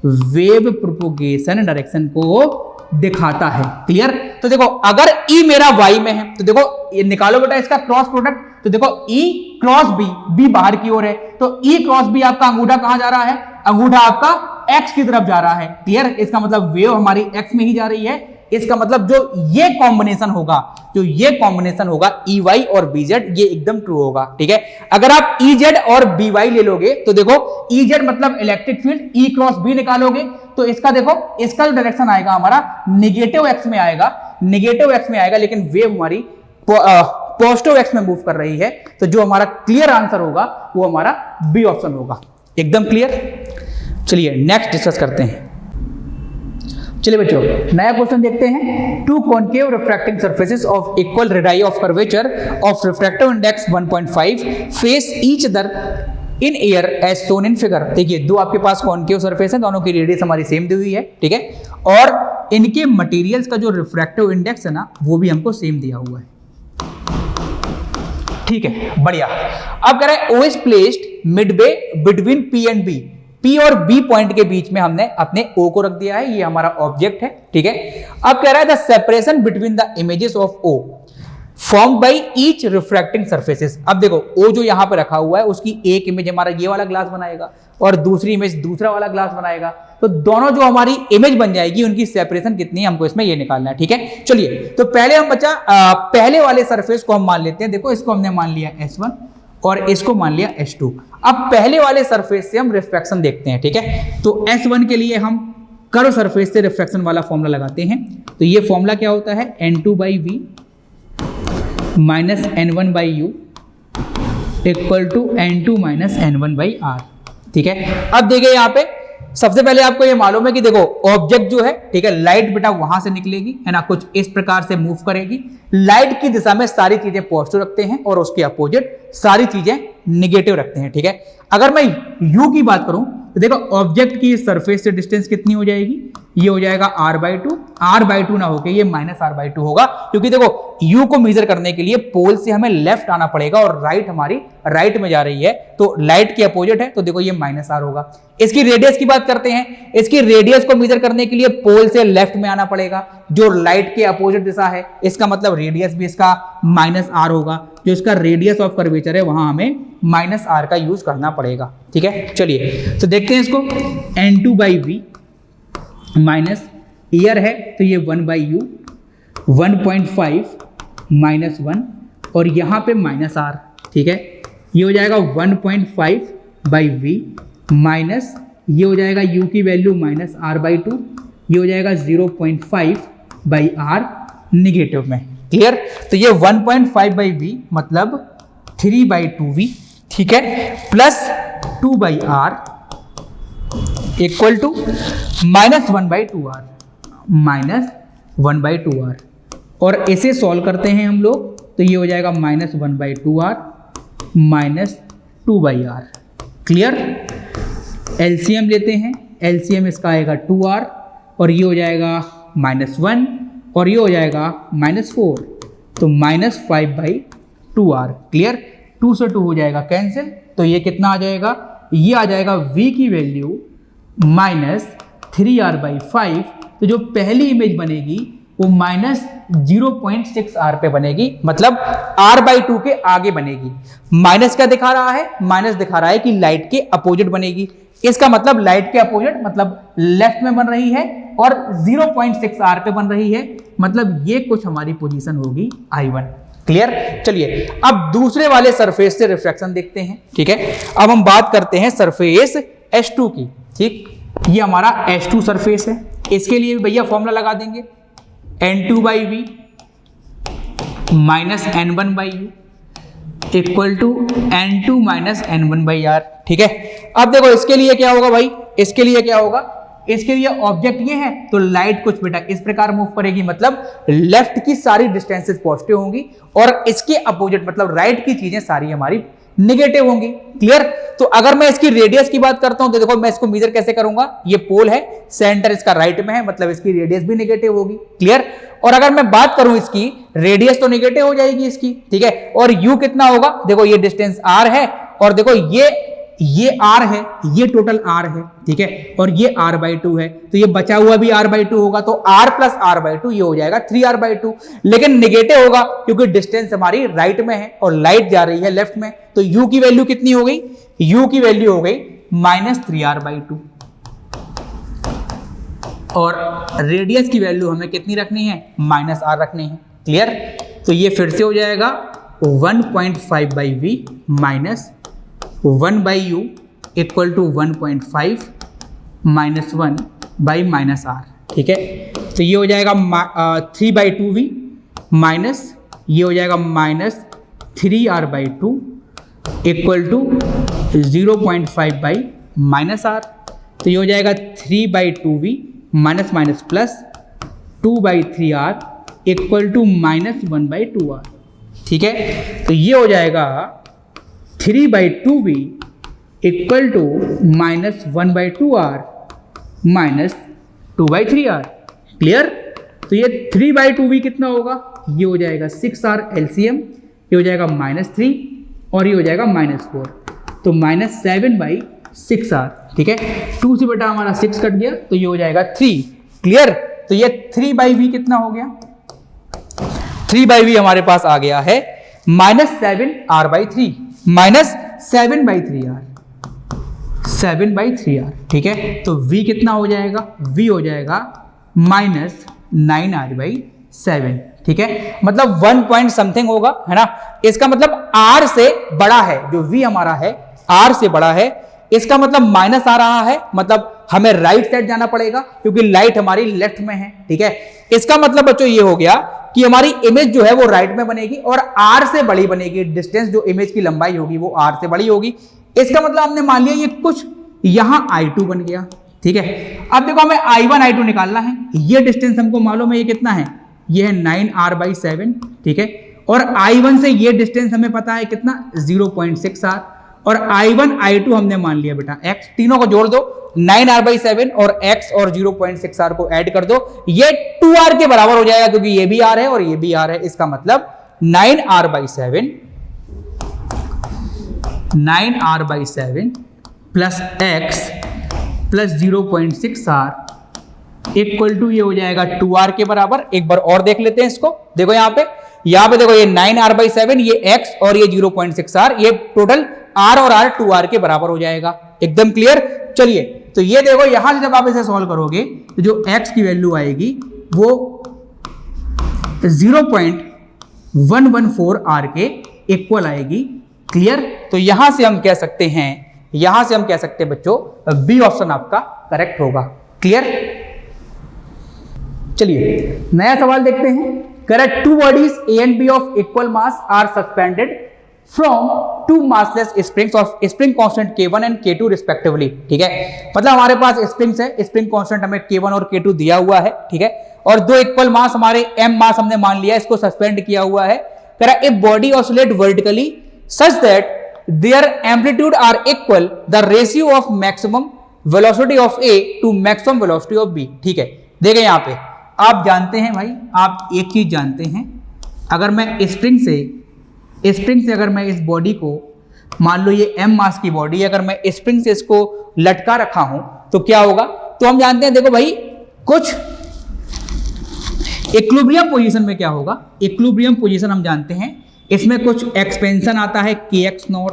वेव प्रोपोगेशन डायरेक्शन को दिखाता है। क्लियर? तो देखो अगर E मेरा Y में है तो देखो ये निकालो बेटा इसका क्रॉस प्रोडक्ट, तो देखो E क्रॉस B, B बाहर की ओर है, तो E क्रॉस B आपका अंगूठा कहां जा रहा है, अंगूठा आपका x की तरफ जा रहा है। क्लियर? इसका मतलब वेव हमारी x में ही जा रही है। इसका मतलब जो ये कॉम्बिनेशन होगा, EY और BZ, ये एकदम ट्रू होगा, ठीक है। अगर आप EZ और BY ले लोगे तो देखो EZ मतलब electric field, E cross B निकालोगे तो इसका देखो इसका जो डायरेक्शन आएगा हमारा नेगेटिव x में आएगा, लेकिन वेव हमारी पॉजिटिव x में मूव कर रही है। तो जो हमारा क्लियर आंसर होगा वो हमारा बी ऑप्शन होगा। एकदम क्लियर? चलिए नेक्स्ट डिस्कस करते हैं। चलिए बच्चों नया क्वेश्चन देखते हैं। Two concave refracting surfaces of equal radius of curvature of refractive index 1.5 face each other in air as shown in figure. देखिए दो आपके पास कॉनकेव सरफेस है, दोनों की रेडियस हमारी सेम दी हुई है, ठीक है, और इनके मटेरियल्स का जो रिफ्रैक्टिव इंडेक्स है ना वो भी हमको सेम दिया हुआ है, ठीक है, बढ़िया। अब कह रहा है O is placed midway between P and B, P और B पॉइंट के बीच में हमने अपने O को रख दिया है, ये हमारा ऑब्जेक्ट है, ठीक है। अब कह रहा है the separation between the images of O formed by each refracting surfaces. अब देखो O जो यहां पे रखा हुआ है उसकी एक इमेज हमारा ये वाला ग्लास बनाएगा और दूसरी इमेज दूसरा वाला ग्लास बनाएगा, तो दोनों जो हमारी इमेज बन जाएगी उनकी सेपरेशन कितनी है हमको इसमें ये निकालना है, ठीक है। चलिए तो पहले हम बच्चा पहले वाले सरफेस को हम मान लेते हैं। देखो इसको हमने मान लिया S1 और इसको मान लिया S2। अब पहले वाले सरफेस से हम रिफ्रैक्शन देखते हैं, ठीक है। तो S1 के लिए हम कर्व सरफेस से रिफ्रैक्शन वाला फॉर्मूला लगाते हैं। तो ये फॉर्मूला क्या होता है, N2/V minus N1/U equal to N2 minus N1/R, ठीक है। अब देखिए यहाँ पे सबसे पहले आपको ये मालूम है कि देखो ऑब्जेक्ट जो है, ठीक है, लाइट बेटा वहां से निकलेगी, है ना, कुछ इस प्रकार से मूव करेगी। लाइट की दिशा में सारी चीजें पॉजिटिव रखते हैं और उसके अपोजिट सारी चीजें निगेटिव रखते हैं, ठीक है। अगर मैं u की बात करूं तो देखो ऑब्जेक्ट की सरफेस से डिस्टेंस कितनी हो जाएगी, ये हो जाएगा r/2 ना होके ये -r/2 होगा, क्योंकि देखो u को मेजर करने के लिए पोल से हमें लेफ्ट आना पड़ेगा और राइट हमारी राइट में जा रही है, तो लाइट के अपोजिट है, तो देखो ये -r होगा। इसकी रेडियस की बात करते हैं, इसकी रेडियस को मेजर करने के लिए पोल से लेफ्ट में आना पड़ेगा जो लाइट के अपोजिट दिशा है, इसका मतलब रेडियस भी इसका -r होगा, जो इसका रेडियस ऑफ कर्वेचर है वहां हमें -r का यूज करना पड़ेगा, ठीक है। चलिए तो देखते हैं इसको, n2/v माइनस ईयर है तो ये 1/u 1.5 -1 और यहाँ पे -r, ठीक है। ये हो जाएगा 1.5/v माइनस ये हो जाएगा u की वैल्यू -r/2, ये हो जाएगा 0.5/r निगेटिव में, क्लियर। तो ये 1.5/v मतलब 3/2v, ठीक है, plus 2/r equal to -1/2r -1/2r, और इसे सॉल्व करते हैं हम लोग तो ये हो जाएगा -1/2r -2/r, क्लियर। एलसीएम लेते हैं, एलसीएम इसका आएगा 2r और ये हो जाएगा -1 और ये हो जाएगा -4, तो -5/2r, क्लियर। 2 से 2 हो जाएगा कैंसिल, तो ये कितना आ जाएगा, ये आ जाएगा v की वैल्यू -3r/5, तो जो पहली इमेज बनेगी वो -0.6r पे बनेगी, मतलब r/2 के आगे बनेगी। माइनस क्या दिखा रहा है, माइनस दिखा रहा है कि लाइट के अपोजिट बनेगी, इसका मतलब लाइट के अपोजिट मतलब लेफ्ट में बन रही है और 0.6r पे बन रही है, मतलब ये कुछ हमारी पोजीशन होगी I1, क्लियर। चलिए अब दूसरे वाले सरफेस से रिफ्रैक्शन देखते हैं, ठीक है। अब हम बात करते हैं सरफेस H2 की, ठीक। ये हमारा H2 सरफेस है, इसके लिए भैया फॉर्मूला लगा देंगे n2/v -n1/u equal to n2 -n1/r, ठीक है। अब देखो इसके लिए क्या होगा भाई, इसके लिए क्या होगा, इसके लिए ऑब्जेक्ट ये है तो लाइट कुछ बेटा इस प्रकार मूव करेगी, मतलब लेफ्ट की सारी डिस्टेंसेस पॉजिटिव होंगी और इसके अपोजिट मतलब राइट की चीजें सारी हमारी निगेटिव होंगी, क्लियर। तो अगर मैं इसकी रेडियस की बात करता हूं तो देखो मैं इसको मेजर कैसे करूंगा, ये पोल है, सेंटर इसका राइट में है, मतलब इसकी रेडियस भी निगेटिव होगी, क्लियर। और अगर मैं बात करूं इसकी रेडियस तो निगेटिव हो जाएगी इसकी, ठीक है। और u कितना होगा, देखो ये डिस्टेंस r है और देखो ये r है, ये टोटल r है, ठीक है, और ये r/2 है, तो ये बचा हुआ भी r/2 होगा, तो r + r/2 ये हो जाएगा 3r/2, लेकिन निगेटिव होगा क्योंकि डिस्टेंस हमारी राइट में है और लाइट जा रही है लेफ्ट में, तो u की वैल्यू कितनी हो गई, u की वैल्यू हो गई -3r/2 और रेडियस की वैल्यू हमें कितनी रखनी है, -r रखनी है, क्लियर। तो ये फिर से हो जाएगा 1.5/v minus 1/u equal to 1.5 -1/-r, ठीक है। तो ये हो जाएगा 3/2v माइनस ये हो जाएगा -3r/2 इक्वल टू 0.5/-r, तो ये हो जाएगा 3/2v minus minus plus 2/3r equal to -1/2r, ठीक है। तो ये हो जाएगा 3/2v equal to -1/2r minus 2/3r, clear. तो ये 3/2v कितना होगा, ये हो जाएगा 6r एलसीएम, ये हो जाएगा -3 और ये हो जाएगा -4, तो -7/6r, ठीक है। 2 से बेटा हमारा 6 कट गया तो ये हो जाएगा 3, क्लियर। तो ये 3/v कितना हो गया, 3/v हमारे पास आ गया है -7r/3 -7/3r 7/3r, ठीक है। तो v कितना हो जाएगा, v हो जाएगा -9r/7, ठीक है, मतलब 1 पॉइंट समथिंग होगा, है ना। इसका मतलब r से बड़ा है, जो v हमारा है r से बड़ा है, इसका मतलब माइनस आ रहा है, मतलब हमें राइट साइड जाना पड़ेगा क्योंकि लाइट हमारी लेफ्ट में है, ठीक है। इसका मतलब बच्चों ये हो गया कि हमारी इमेज जो है वो राइट में बनेगी और r से बड़ी बनेगी, डिस्टेंस जो इमेज की लंबाई होगी वो r से बड़ी होगी। इसका मतलब हमने मान लिया ये कुछ यहां I2 बन गया, ठीक है। अब देखो हमें I1 I2 निकालना है, ये डिस्टेंस हमको मालूम है ये कितना है, ये है 9r/7, ठीक है। और I1 से ये डिस्टेंस हमें पता है कितना 0.6r, और I1 I2 हमने मान लिया बेटा x, तीनों को जोड़ दो 9r/7 और x और 0.6r को ऐड कर दो, ये 2r के बराबर हो जाएगा क्योंकि ये भी r है और ये भी r है। इसका मतलब 9r/7 plus x plus 0.6r equal to ये हो जाएगा 2r के बराबर। एक बार और देख लेते हैं इसको, देखो यहां पे देखो ये 9r/7, ये x और ये 0.6r, ये टोटल r और r 2r के बराबर हो जाएगा। एकदम क्लियर। चलिए तो ये देखो यहां से जब आप इसे सॉल्व करोगे तो जो x की वैल्यू आएगी वो 0.114r के इक्वल आएगी। क्लियर। तो यहां से हम कह सकते हैं बच्चों बी ऑप्शन आपका करेक्ट होगा। क्लियर। चलिए नया सवाल देखते हैं। Correct, two bodies A and B of equal mass are suspended from two massless springs of spring constant K1 and K2 respectively. ठीक है, मतलब हमारे पास स्प्रिंग्स है, स्प्रिंग कांस्टेंट हमें K1 और K2 दिया हुआ है। ठीक है, और दो इक्वल मास हमारे m मास हमने मान लिया, इसको सस्पेंड किया हुआ है। Correct, a body oscillate vertically such that their amplitude are equal, the ratio of maximum velocity of A to maximum velocity of B। ठीक है, देखें यहां पे आप जानते हैं भाई, आप एक चीज जानते हैं, अगर मैं स्प्रिंग से अगर मैं इस बॉडी को, मान लो ये m मास की बॉडी, अगर मैं स्प्रिंग से इसको लटका रखा हूं तो क्या होगा। तो हम जानते हैं, देखो भाई कुछ इक्विलिब्रियम पोजीशन में क्या होगा, इक्विलिब्रियम पोजीशन हम जानते हैं, इसमें कुछ एक्सपेंशन आता है kx0,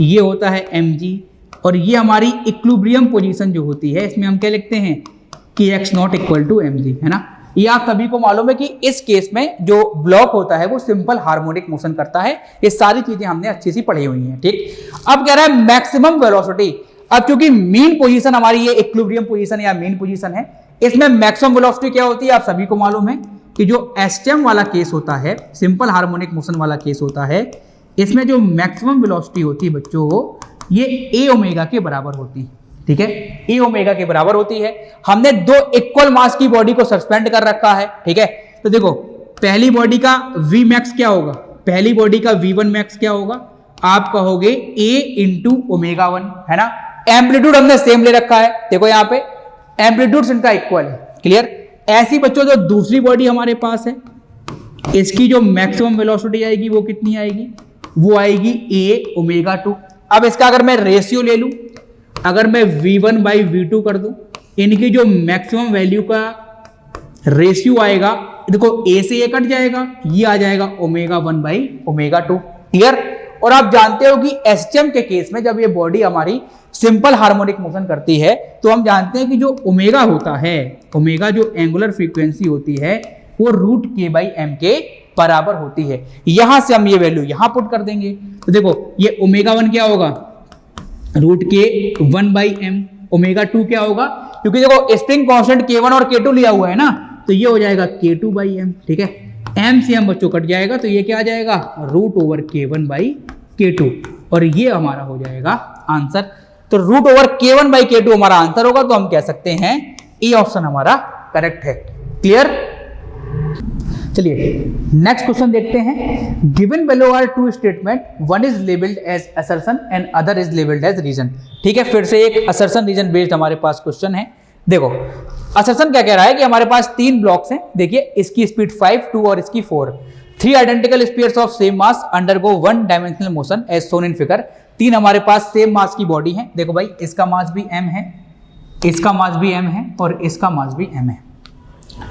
ये होता है mg, और ये हमारी इक्विलिब्रियम पोजीशन जो होती है इसमें हम क्या लिखते हैं kx0 इक्वल टू mg, है ना। ये आप सभी को मालूम है कि इस केस में जो ब्लॉक होता है वो सिंपल हार्मोनिक मोशन करता है। ये सारी चीजें हमने अच्छी सी पढ़ी हुई हैं। ठीक, अब कह रहा है मैक्सिमम वेलोसिटी। अब चूंकि मीन पोजीशन हमारी ये इक्विलिब्रियम पोजीशन या मीन पोजीशन है, इसमें मैक्सिमम वेलोसिटी क्या होती है आप सभी को मालूम है कि जो एसटीएम वाला केस होता है, सिंपल हार्मोनिक मोशन वाला केस होता है, इसमें जो मैक्सिमम वेलोसिटी होती है बच्चों, ये ए ओमेगा के बराबर होती है। ठीक है, ए ओमेगा के बराबर होती है। हमने दो इक्वल मास की बॉडी को सस्पेंड कर रखा है। ठीक है, तो देखो पहली बॉडी का वी मैक्स क्या होगा, पहली बॉडी का V1 मैक्स क्या होगा, आप कहोगे ए इंटू ओमेगा 1, है ना। एम्पलीट्यूड हमने सेम ले रखा है, देखो यहाँ पे एम्पलीट्यूड इनका इक्वल है। क्लियर। ऐसी बच्चों जो दूसरी बॉडी हमारे पास है, इसकी जो मैक्सिमम वेलोसिटी आएगी वो कितनी आएगी, वो आएगी ए ओमेगा 2। अब इसका अगर मैं रेशियो ले लूं, अगर मैं V1 बाई V2 कर दूं, इनकी जो मैक्सिमम वैल्यू का रेशियो आएगा, देखो A से A कट जाएगा, ये आ जाएगा ओमेगा 1 बाई ओमेगा 2। क्लियर। और आप जानते हो कि एसटीएम के केस में जब ये बॉडी हमारी सिंपल हार्मोनिक मोशन करती है तो हम जानते हैं कि जो ओमेगा होता है, ओमेगा जो एंगुलर फ्रीक्वेंसी होती है वो √k/m के बराबर होती है। यहां से हम ये वैल्यू यहां पुट कर देंगे, तो देखो ये ओमेगा 1 क्या होगा, √k1/m, ओमेगा 2 क्या होगा, क्योंकि देखो स्प्रिंग कांस्टेंट K1 और K2 लिया हुआ है ना, तो ये हो जाएगा K2/m। ठीक है, m से m बच्चों कट जाएगा तो ये क्या आ जाएगा √k1/k2, और ये हमारा हो जाएगा आंसर। तो √k1/k2 हमारा आंसर होगा। तो हम कह सकते हैं ए ऑप्शन हमारा करेक्ट है। क्लियर। चलिए नेक्स्ट क्वेश्चन देखते हैं। Given below are two statement, one is labelled as assertion and other is labelled as reason. ठीक है, फिर से एक असर्शन रीजन बेस्ड हमारे पास क्वेश्चन है। देखो असर्शन क्या कह रहा है कि हमारे पास तीन ब्लॉक्स हैं, देखिए इसकी स्पीड 5, 2 और इसकी 4। 3 identical spheres of same mass undergo one dimensional motion as shown in figure. तीन हमारे पास सेम मास की बॉडी है, देखो भाई इसका मास भी m है, इसका मास भी m है और इसका मास भी m है।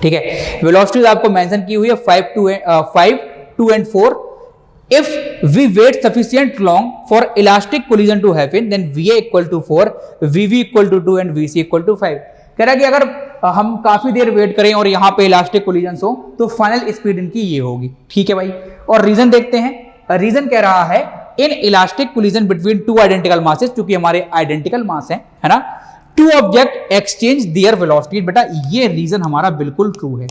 ठीक है, वेलोसिटीज आपको मेंशन की हुई है 5, 2 and 4। If we wait sufficient long for elastic collision to happen, then VA equal to 4, VV equal to 2 and VC equal to 5। कह रहा है कि अगर हम काफी देर वेट करें और यहाँ पे इलास्टिक कोलिजन हो तो फाइनल स्पीड इनकी ये होगी। ठीक है भाई, और रीजन देखते हैं। रीजन कह रहा है in elastic collision between two identical masses, चूंकि हमारे आइडेंटिकल मास है ना, two object exchange their velocity. बेटा ये रीजन हमारा बिल्कुल ट्रू है।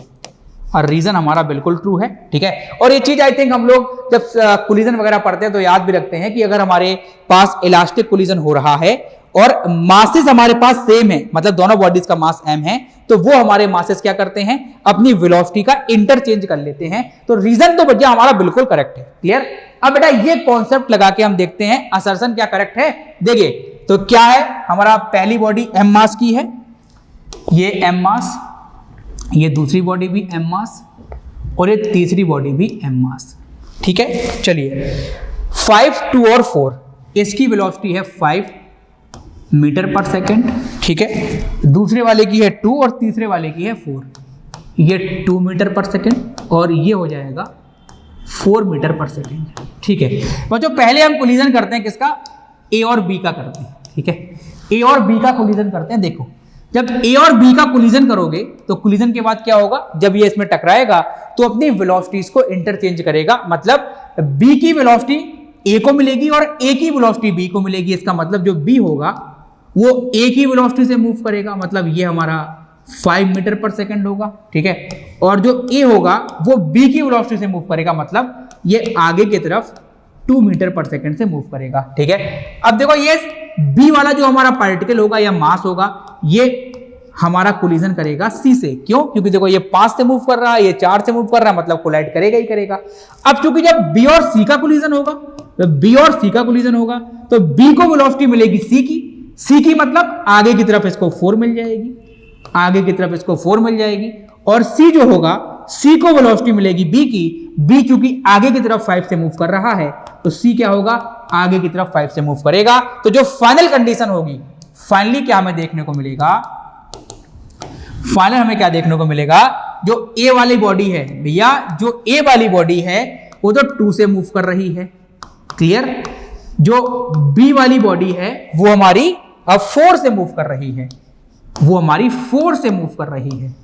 और रीजन हमारा बिल्कुल ट्रू है, ठीक है। और ये चीज आई थिंक हम लोग जब कोलिजन वगैरह पढ़ते हैं तो याद भी रखते हैं कि अगर हमारे पास इलास्टिक कोलिजन हो रहा है और मासेस हमारे पास सेम है, मतलब दोनों बॉडीज का मास m है, तो वो हमारे मासेस क्या करते हैं, अपनी वेलोसिटी का इंटरचेंज कर लेते हैं। तो रीजन तो भैया हमारा बिल्कुल करेक्ट है। क्लियर। अब बेटा ये कॉन्सेप्ट लगा के हम देखते हैं असर्शन क्या करेक्ट है। देखिए तो क्या है, हमारा पहली बॉडी m मास की है, ये m मास, ये दूसरी बॉडी भी m मास और ये तीसरी बॉडी भी m मास, ठीक है। चलिए 5, 2 और 4, इसकी वेलोसिटी है 5 मीटर पर सेकेंड, ठीक है। दूसरे वाले की है 2 और तीसरे वाले की है 4, ये 2 मीटर पर सेकेंड और ये हो जाएगा 4 मीटर पर सेकेंड, ठीक है। बच्चों पहले हम कोलिजन करते हैं किसका, ए और बी का करते हैं, ठीक है। ए और बी का कोलिजन करते हैं। देखो जब ए और बी का कोलिजन करोगे तो कोलिजन के बाद क्या होगा, जब ये इसमें टकराएगा तो अपनी वेलोसिटीज को इंटरचेंज करेगा, मतलब बी की वेलोसिटी ए को मिलेगी और ए की वेलोसिटी बी को मिलेगी। इसका मतलब जो बी होगा वो ए की वेलोसिटी से मूव करेगा, मतलब ये हमारा 5 मीटर पर सेकंड होगा, ठीक है। और जो ए होगा वो बी की वेलोसिटी से मूव करेगा, मतलब ये आगे की तरफ 2 मीटर पर सेकंड से मूव करेगा, ठीक है। अब देखो ये बी वाला जो हमारा पार्टिकल होगा या मास होगा, ये हमारा कोलिजन करेगा सी से। क्यों? क्योंकि देखो ये 5 से मूव कर रहा है, ये 4 से मूव कर रहा है, मतलब कोलाइड करेगा ही करेगा। अब चूंकि जब बी और सी का कोलिजन होगा, तो बी और सी का कोलिजन होगा तो बी को वेलोसिटी मिलेगी सी की मतलब आगे की तरफ इसको 4 मिल जाएगी, आगे की तरफ इसको 4 मिल जाएगी। और सी जो होगा, सी को वेलोसिटी मिलेगी बी की, बी चूंकि आगे की तरफ 5 से मूव कर रहा है तो सी क्या होगा, आगे की तरफ 5 से मूव करेगा। तो जो फाइनल कंडीशन होगी, फाइनली क्या हमें देखने को मिलेगा, फाइनल हमें क्या देखने को मिलेगा, जो ए वाली बॉडी है भैया, जो ए वाली बॉडी है वो तो 2 से मूव कर रही है, क्लियर। जो बी वाली बॉडी है वो हमारी अब 4 से मूव कर रही है, वो हमारी 4 से मूव कर रही है।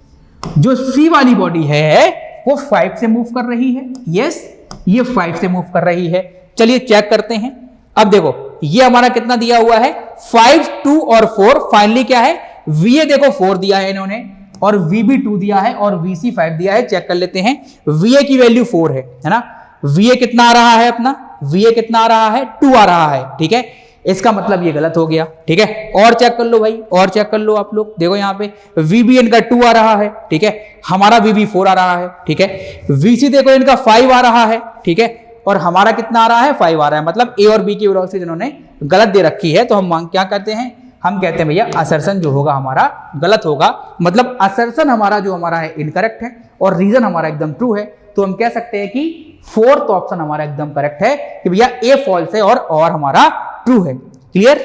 जो सी वाली बॉडी है वो 5 से मूव कर रही है, यस ये 5 से मूव कर रही है। चलिए चेक करते हैं। अब देखो ये हमारा कितना दिया हुआ है, 5, 2 और 4। फाइनली क्या है, वी ए देखो 4 दिया है इन्होंने और वी बी 2 दिया है और वी सी 5 दिया है। चेक कर लेते हैं, वी ए की वैल्यू 4 है ना, वी ए कितना आ रहा है अपना, वी ए कितना आ रहा है, 2 आ रहा है, ठीक है। इसका मतलब ये गलत हो गया, ठीक है। और चेक कर लो भाई, और चेक कर लो आप लोग, देखो यहाँ पे वीबी इनका 2 आ रहा है, ठीक है, हमारा वीबी 4 आ रहा है, ठीक है। वीसी देखो इनका 5 आ रहा है, ठीक है, और हमारा कितना आ रहा है, 5 आ रहा है। मतलब ए और बी की वेलोसिटी इन्होंने गलत दे रखी है। तो हम क्या कहते हैं, हम कहते हैं भैया असर्शन जो होगा हमारा गलत होगा, मतलब असर्शन हमारा जो हमारा है इनकरेक्ट है और रीजन हमारा एकदम ट्रू है। तो हम कह सकते हैं कि 4th ऑप्शन हमारा एकदम करेक्ट है कि भैया ए फॉल्स है और हमारा ट्रू है। क्लियर।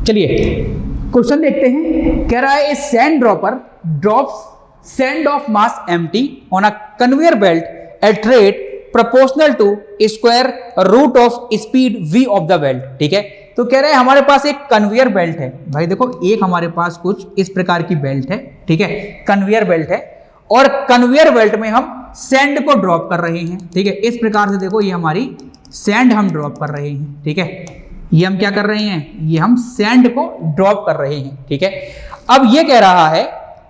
चलिए क्वेश्चन देखते हैं। कह रहा है a sand dropper drops sand of mass M T on a conveyor belt at rate proportional to square root of speed v of the belt, ठीक है। तो कह रहे हैं हमारे पास एक कन्वेयर बेल्ट है भाई, देखो एक हमारे पास कुछ इस प्रकार की बेल्ट है, ठीक है, कन्वेयर बेल्ट है और कन्वेयर बेल्ट में हम सैंड को ड्रॉप कर रहे हैं, ठीक है। इस प्रकार से देखो ये हमारी सैंड हम ड्रॉप कर रहे हैं, ठीक है। ये हम क्या कर रहे हैं, ये हम सैंड को ड्रॉप कर रहे हैं, ठीक है। अब ये कह रहा है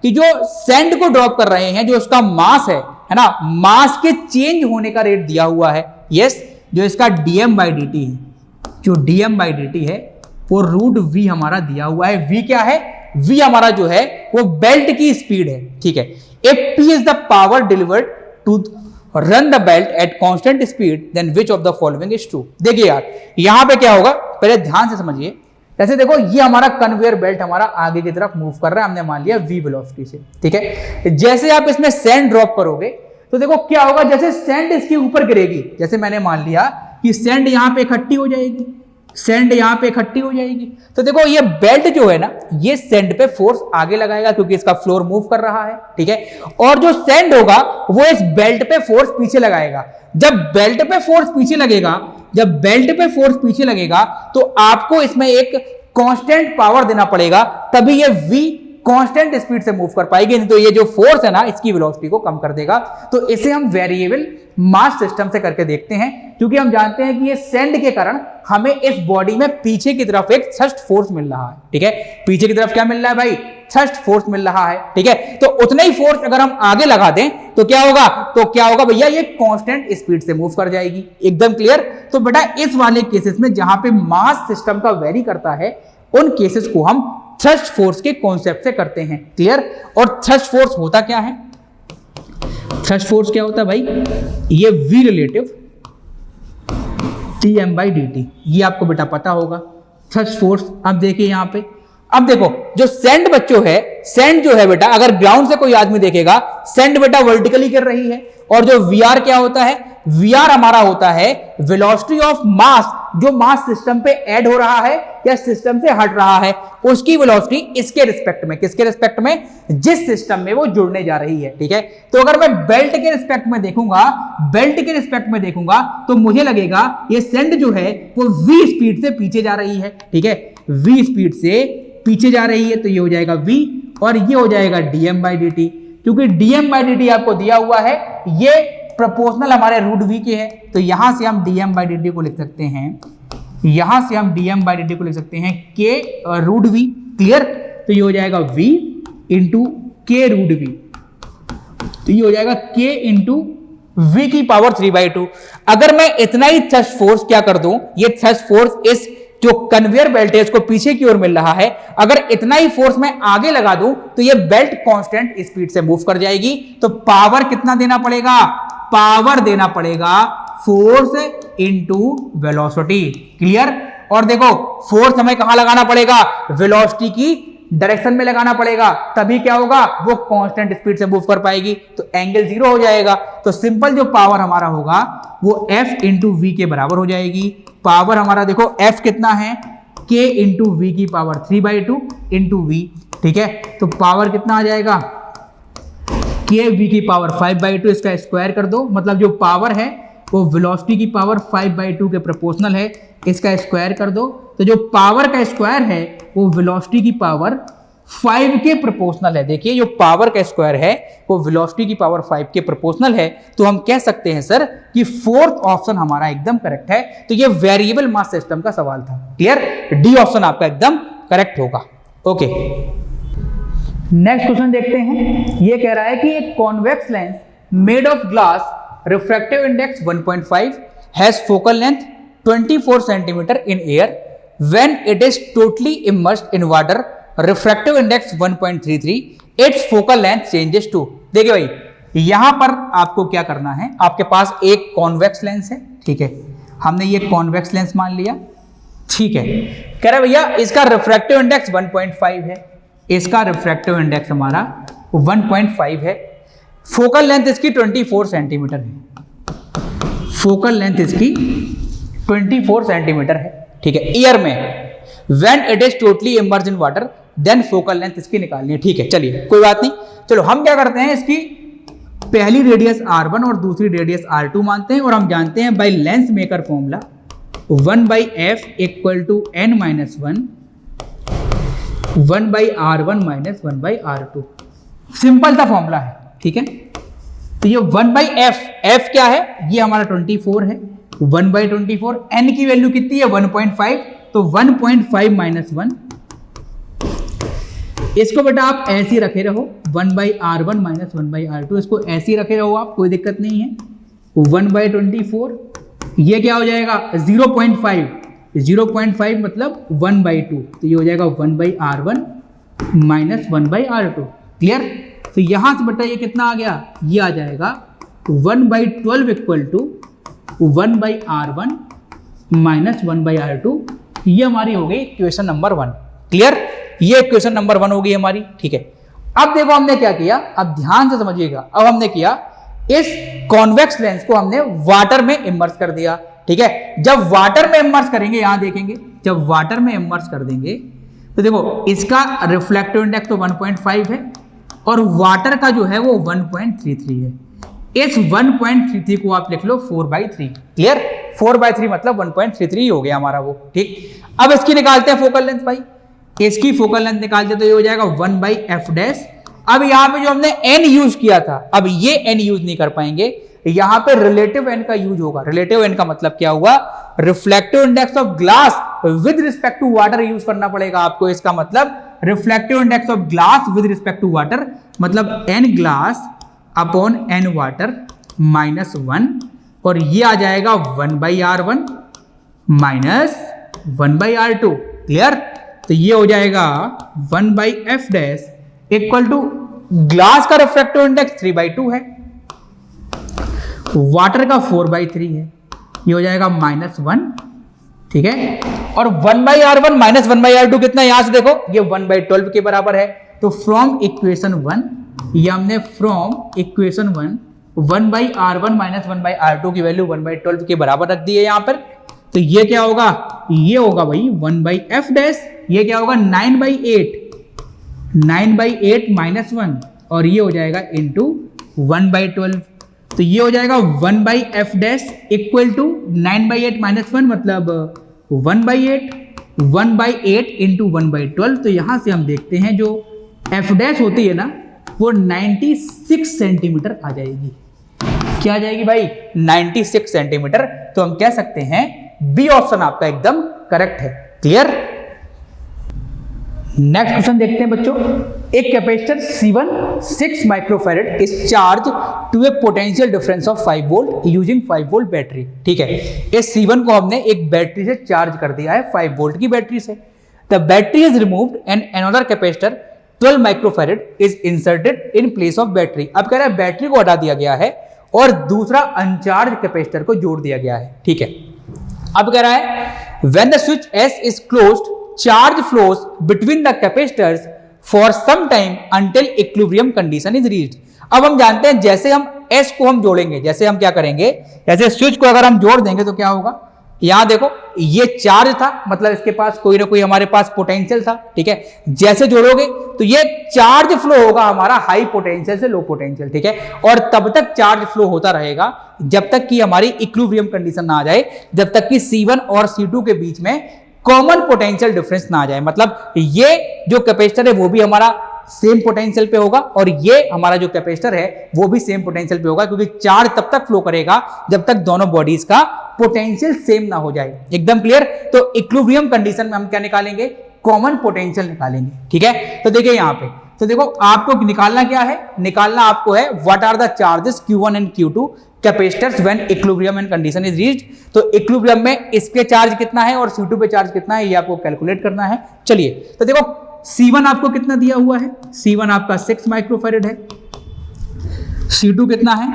कि जो सैंड को ड्रॉप कर रहे हैं, जो उसका मास है ना, मास के चेंज होने का रेट दिया हुआ है, यस, जो इसका dm/dt है, जो dm/dt है वो √v हमारा दिया हुआ है। v क्या है, v हमारा जो है वो बेल्ट की स्पीड है, ठीक है। if p is the power delivered to run the belt at constant speed then which of the following is true। देखिए यार यहां पे क्या होगा, पहले ध्यान से समझिए। जैसे देखो ये हमारा कन्वेयर बेल्ट हमारा आगे की तरफ मूव कर रहा है, हमने मान लिया v वेलोसिटी से, ठीक है। जैसे आप इसमें सैंड ड्रॉप करोगे तो देखो क्या होगा, जैसे सैंड इसके ऊपर गिरेगी, जैसे मैंने मान लिया कि सैंड यहां पे इकट्ठी हो जाएगी, सैंड यहां पे इकट्ठी हो जाएगी, तो देखो ये बेल्ट जो है ना, ये सैंड पे फोर्स आगे लगाएगा क्योंकि इसका फ्लोर मूव कर रहा है, ठीक है। और जो सैंड होगा वो इस बेल्ट पे फोर्स पीछे लगाएगा। जब बेल्ट पे फोर्स पीछे लगेगा, जब बेल्ट पे फोर्स पीछे लगेगा तो आपको इसमें एक कांस्टेंट पावर देना पड़ेगा, तभी ये v कांस्टेंट स्पीड से मूव कर पाएगी, नहीं तो ये जो फोर्स है ना इसकी वेलोसिटी को कम कर देगा। तो इसे हम वेरिएबल मास सिस्टम से करके देखते हैं, क्योंकि हम जानते हैं कि ये सैंड के कारण हमें इस बॉडी में पीछे की तरफ एक थ्रस्ट फोर्स मिल रहा है, ठीक है। पीछे की तरफ क्या मिल रहा है भाई, थ्रस्ट फोर्स मिल रहा है, ठीक है। तो उतना ही फोर्स अगर हम आगे लगा दें तो क्या होगा, भैया ये कांस्टेंट स्पीड से मूव कर जाएगी। एकदम क्लियर। तो बेटा इस वाले केसेस में जहां पे मास सिस्टम का वेरी करता है, उन केसेस को हम थ्रस्ट फोर्स के कॉन्सेप्ट से करते हैं। क्लियर। और थ्रस्ट फोर्स होता क्या है, थ्रस्ट फोर्स क्या होता है भाई, ये v रिलेटिव Tm/dt, ये आपको बेटा पता होगा थ्रस्ट फोर्स। अब देखिए यहां पे, अब देखो जो सेंड बच्चों है, सेंड जो है बेटा, अगर ग्राउंड से कोई आदमी देखेगा, सेंड बेटा वर्टिकली कर रही है। और जो वीआर क्या होता है, वीआर हमारा होता है वेलोसिटी ऑफ मास, जो मास सिस्टम पे ऐड हो रहा है या सिस्टम से हट रहा है, उसकी वेलोसिटी इसके रिस्पेक्ट में, किसके रिस्पेक्ट में, जिस सिस्टम में वो जुड़ने जा रही है, ठीक है। तो अगर मैं बेल्ट के रिस्पेक्ट में देखूंगा, बेल्ट के रिस्पेक्ट में देखूंगा तो मुझे लगेगा ये सेंड जो है वो v स्पीड से पीछे जा रही है, ठीक है, v स्पीड से पीछे जा रही है। तो ये हो जाएगा v और ये हो जाएगा dm/dt, क्योंकि dm/dt आपको दिया हुआ है, ये प्रोपोर्शनल हमारे रूट v के है। तो यहां से हम dm/dt को लिख सकते हैं, यहां से हम dm/dt को लिख सकते हैं k रूट v। क्लियर। तो ये हो जाएगा v into k root v, तो ये हो जाएगा k इंटू v की पावर 3/2। अगर मैं इतना ही थ्रस्ट फोर्स क्या कर दूं, ये थ्रस्ट फोर्स इस जो कन्वेयर बेल्ट है इसको पीछे की ओर मिल रहा है, अगर इतना ही फोर्स मैं आगे लगा दूं तो ये बेल्ट कांस्टेंट स्पीड से मूव कर जाएगी। तो पावर कितना देना पड़ेगा, पावर देना पड़ेगा फोर्स इनटू वेलोसिटी। क्लियर। और देखो फोर्स हमें कहां लगाना पड़ेगा, वेलोसिटी की डायरेक्शन में लगाना पड़ेगा, तभी क्या होगा, वो कांस्टेंट स्पीड से मूव कर पाएगी। तो एंगल 0 हो जाएगा। तो सिंपल जो पावर हमारा होगा वो F इंटू वी के बराबर हो जाएगी। पावर हमारा देखो F कितना है, K इंटू वी की पावर 3/2 इंटू वी, ठीक है। तो पावर कितना आ जाएगा, K वी की पावर 5/2, इसका स्क्वायर कर दो, मतलब जो पावर है वो वेलोसिटी की पावर 5/2 के प्रोपोर्शनल है, इसका स्क्वायर कर दो। तो जो पावर का स्क्वायर है वो वेलोसिटी की पावर 5 के प्रोपोर्शनल है। देखिए जो पावर का स्क्वायर है वो वेलोसिटी की पावर 5 के प्रोपोर्शनल है। तो हम कह सकते हैं सर कि फोर्थ ऑप्शन हमारा एकदम करेक्ट है। तो ये वेरिएबल मास सिस्टम का सवाल था। क्लियर। डी ऑप्शन आपका एकदम करेक्ट होगा। ओके, नेक्स्ट क्वेश्चन देखते हैं। ये कह रहा है कि एक convex lens made of glass, refractive index 1.5, has focal length 24 centimetre in air, when it is totally immersed in water, refractive index 1.33, its focal length changes to। देखिए भाई यहां पर आपको क्या करना है, आपके पास एक कॉन्वेक्स लेंस है, ठीक है, हमने ये कॉन्वेक्स लेंस मान लिया, ठीक है। कह रहा भैया इसका रिफ्रैक्टिव इंडेक्स 1.5 है, इसका रिफ्रैक्टिव इंडेक्स हमारा 1.5 है, फोकल लेंथ इसकी 24 सेंटीमीटर है, फोकल लेंथ इसकी 24 सेंटीमीटर है, ठीक है, एयर में। When it is totally immersed in water, then focal length इसकी निकालनी है, ठीक है। चलिए कोई बात नहीं, चलो हम क्या करते हैं, इसकी पहली रेडियस r1 और दूसरी रेडियस r2 मानते हैं, और हम जानते हैं by lens maker formula 1/f equal to n minus 1, 1/r1 minus 1/r2। Simple सा फॉर्मूला है, ठीक है। तो ये 1/f, f क्या है, ये हमारा 24 है, 1/24, n की वैल्यू कितनी है 1.5, तो 1.5 माइनस 1, इसको बेटा आप ऐसे ही रखे रहो, 1/r1 माइनस 1/r2, इसको ऐसे ही रखे रहो आप, कोई दिक्कत नहीं है। 1/24, ये क्या हो जाएगा 0.5, 0.5 मतलब 1/2, तो ये हो जाएगा 1/r1 माइनस 1/r2। क्लियर। तो यहां से बेटा ये कितना आ गया, ये आ जाएगा 1/12 equal to 1/r1 minus 1/r2। ये हमारी हो गई इक्वेशन नंबर 1। क्लियर। ये इक्वेशन नंबर 1 हो गई हमारी, ठीक है। अब देखो हमने क्या किया, अब ध्यान से समझिएगा। अब हमने किया इस कॉन्वेक्स लेंस को हमने वाटर में इमर्स कर दिया, ठीक है। जब वाटर में इमर्स करेंगे, यहां देखेंगे, जब वाटर में इमर्स कर देंगे तो देखो इसका रिफ्लेक्टिव इंडेक्स तो 1.5 है और वाटर का जो है वो 1.33 है। इस 1.33 को आप लिख लो 4/3। क्लियर। 4/3 मतलब 1.33 हो गया हमारा वो, ठीक। अब इसकी निकालते हैं फोकल लेंथ भाई, इसकी फोकल लेंथ निकालते तो ये हो जाएगा 1/f डैश। अब यहाँ पे जो हमने n यूज किया था, अब ये n यूज नहीं कर पाएंगे, यहाँ पे रिलेटिव n का यूज होगा। रिलेटिव n का मतलब क्या हुआ, reflective index of glass with respect to water use करना पड़ेगा आपको। इसका मतलब reflective index of glass with respect to water, मतलब n glass upon n water minus 1, और ये आ जाएगा 1/R1 माइनस 1/R2। क्लियर? तो ये हो जाएगा 1/F dash equal to glass का रिफ्रैक्टिव इंडेक्स 3/2 है, वाटर का 4/3 है, ये हो जाएगा -1। ठीक है, और 1/R1 माइनस 1/R2 कितना है? यहां से देखो ये 1/12 के बराबर है। तो फ्रॉम इक्वेशन 1, ये हमने from equation 1/R1 minus 1/R2 की वैल्यू 1/12 के बराबर रख दी है यहां पर। तो ये क्या होगा? ये होगा भाई 1/F डैश, ये क्या होगा? 9/8 माइनस 1, और ये हो जाएगा इंटू 1/12। तो ये हो जाएगा 1/F dash equal to 9/8 minus 1, मतलब 1/8 इंटू 1/12। तो यहां से हम देखते हैं जो F डैश होती है ना, वो 96 सेंटीमीटर आ जाएगी। क्या आ जाएगी भाई? 96 सेंटीमीटर। तो हम कह सकते हैं बी ऑप्शन आपका एकदम करेक्ट है। क्लियर? नेक्स्ट क्वेश्चन देखते हैं बच्चों। एक capacitor C1 6 microfarad is charge to a potential difference of 5 volt using 5 volt battery. ठीक है, इस C1 को हमने एक बैटरी से चार्ज कर दिया है 5 वोल्ट की बैटरी से। The battery is removed and another capacitor 12 microfarad is inserted in place of battery. अब कह रहा है बैटरी को हटा दिया गया है और दूसरा अनचार्ज कैपेसिटर को जोड़ दिया गया है। ठीक है, अब कह रहा है when the switch S is closed, charge flows between the capacitors for some time until equilibrium condition is reached। अब हम जानते हैं जैसे हम S को हम जोड़ेंगे, जैसे हम क्या करेंगे, जैसे स्विच को अगर हम जोड़ देंगे तो क्या होगा? यहां देखो ये चार्ज था, मतलब इसके पास कोई ना कोई हमारे पास पोटेंशियल था। ठीक है, जैसे जोड़ोगे तो ये चार्ज फ्लो होगा हमारा हाई पोटेंशियल से लो पोटेंशियल। ठीक है, और तब तक चार्ज फ्लो होता रहेगा जब तक कि हमारी इक्विलिब्रियम कंडीशन ना आ जाए, जब तक कि C1 और C2 के बीच में कॉमन पोटेंशियल डिफरेंस ना आ जाए। मतलब ये जो कैपेसिटर है वो भी हमारा सेम पोटेंशियल पे होगा और ये हमारा जो कैपेसिटर है वो भी सेम पोटेंशियल पे होगा, क्योंकि चार्ज तब तक फ्लो करेगा जब तक दोनों बॉडीज का पोटेंशियल सेम ना हो जाए। एकदम क्लियर? तो इक्विलिब्रियम कंडीशन में हम क्या निकालेंगे? कॉमन पोटेंशियल निकालेंगे। ठीक है, तो देखिए यहां पे, तो देखो आपको निकालना क्या है? निकालना आपको है what are the charges Q1 and Q2 capacitors when equilibrium and condition is reached. तो इक्विलिब्रियम में इस पे चार्ज कितना है और C2 पे चार्ज कितना है, ये आपको कैलकुलेट करना है। चलिए, तो देखो C1 आपको कितना दिया हुआ है? C1 आपका 6 माइक्रोफैरड है। C2 कितना है?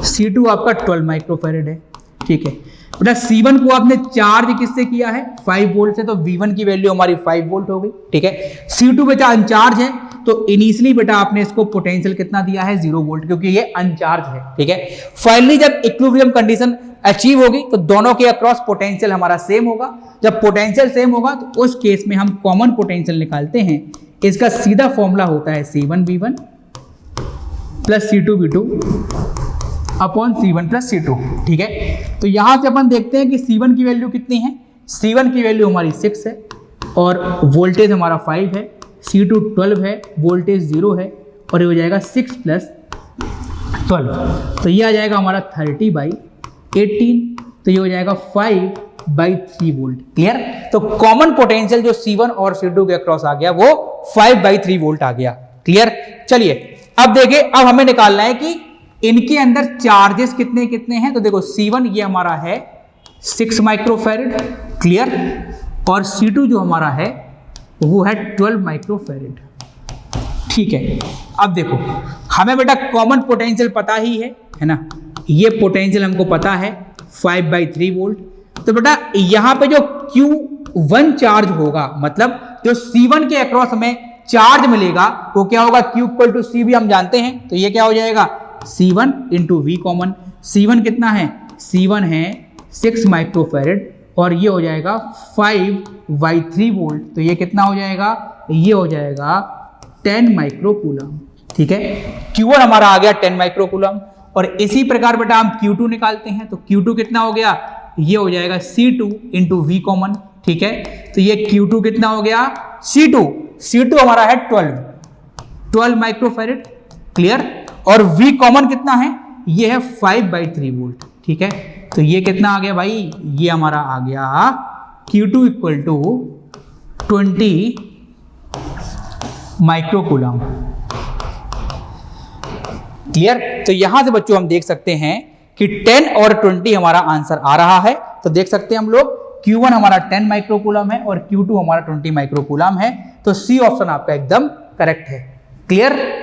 C2 आपका 12 माइक्रोफैरड है। ठीक है बेटा, C1 को आपने चार्ज किससे किया है? 5 वोल्ट से, तो V1 की वैल्यू हमारी 5 वोल्ट हो गई। ठीक है, C2 बेटा अनचार्ज है, तो इनिशियली बेटा आपने इसको पोटेंशियल कितना दिया है? 0 वोल्ट, क्योंकि ये अनचार्ज है। ठीक है, फाइनली जब इक्विलिब्रियम कंडीशन अचीव होगी तो दोनों के अक्रॉस पोटेंशियल हमारा सेम होगा। जब पोटेंशियल सेम होगा तो उस केस में हम कॉमन पोटेंशियल निकालते हैं। इसका सीधा फॉर्मूला होता है C1V1 plus C2V2 upon C1 plus C2। ठीक है, तो यहां से अपन देखते हैं कि C1 की वैल्यू कितनी है? C1 की वैल्यू हमारी 6 है और वोल्टेज हमारा 5 है, C2 12 है, वोल्टेज 0 है, और ये हो जाएगा 6 प्लस 12, तो ये आ जाएगा हमारा 30/18, तो ये हो जाएगा 5/3 वोल्ट। क्लियर? तो कॉमन पोटेंशियल जो C1 और C2 के अक्रॉस आ गया वो 5/3 वोल्ट आ गया। क्लियर? चलिए अब देखिए, अब हमें निकालना है कि इनके अंदर चार्जेस कितने कितने हैं। तो देखो C1 ये हमारा है 6 माइक्रोफैरड। क्लियर? और C2 जो हमारा है वो है 12 माइक्रोफैरड। ठीक है, अब देखो हमें बेटा कॉमन पोटेंशियल पता ही है ना, ये पोटेंशियल हमको पता है 5/3 वोल्ट। तो बेटा यहां पे जो Q1 चार्ज होगा, मतलब जो C1 के अक्रॉस हमें चार्ज मिलेगा वो क्या होगा? Q = C भी हम जानते हैं, तो ये क्या हो जाएगा? C1 × V common. C1 कितना है? C1 है 6 माइक्रोफैरड और ये हो जाएगा 5/3 वोल्ट, तो ये कितना हो जाएगा? ये हो जाएगा 10 माइक्रोकूलम। ठीक है, Q1 हमारा आ गया 10 माइक्रोकूलम। और इसी प्रकार बेटा हम Q2 निकालते हैं, तो Q2 कितना हो गया? ये हो जाएगा C2 × V कॉमन। ठीक है, तो ये Q2 कितना हो गया? C2 हमारा है 12 माइक्रोफैरड। क्लियर? और V कॉमन कितना है? ये है 5/3 वोल्ट। ठीक है, तो ये कितना आ गया भाई? ये हमारा आ गया Q2 = 20 माइक्रोकूलम। क्लियर? तो यहां से बच्चों हम देख सकते हैं कि 10 और 20 हमारा आंसर आ रहा है। तो देख सकते हैं हम लोग Q1 हमारा 10 माइक्रोकूलम है और Q2 हमारा 20 माइक्रोकूलम है। तो सी ऑप्शन आपका एकदम करेक्ट है। क्लियर?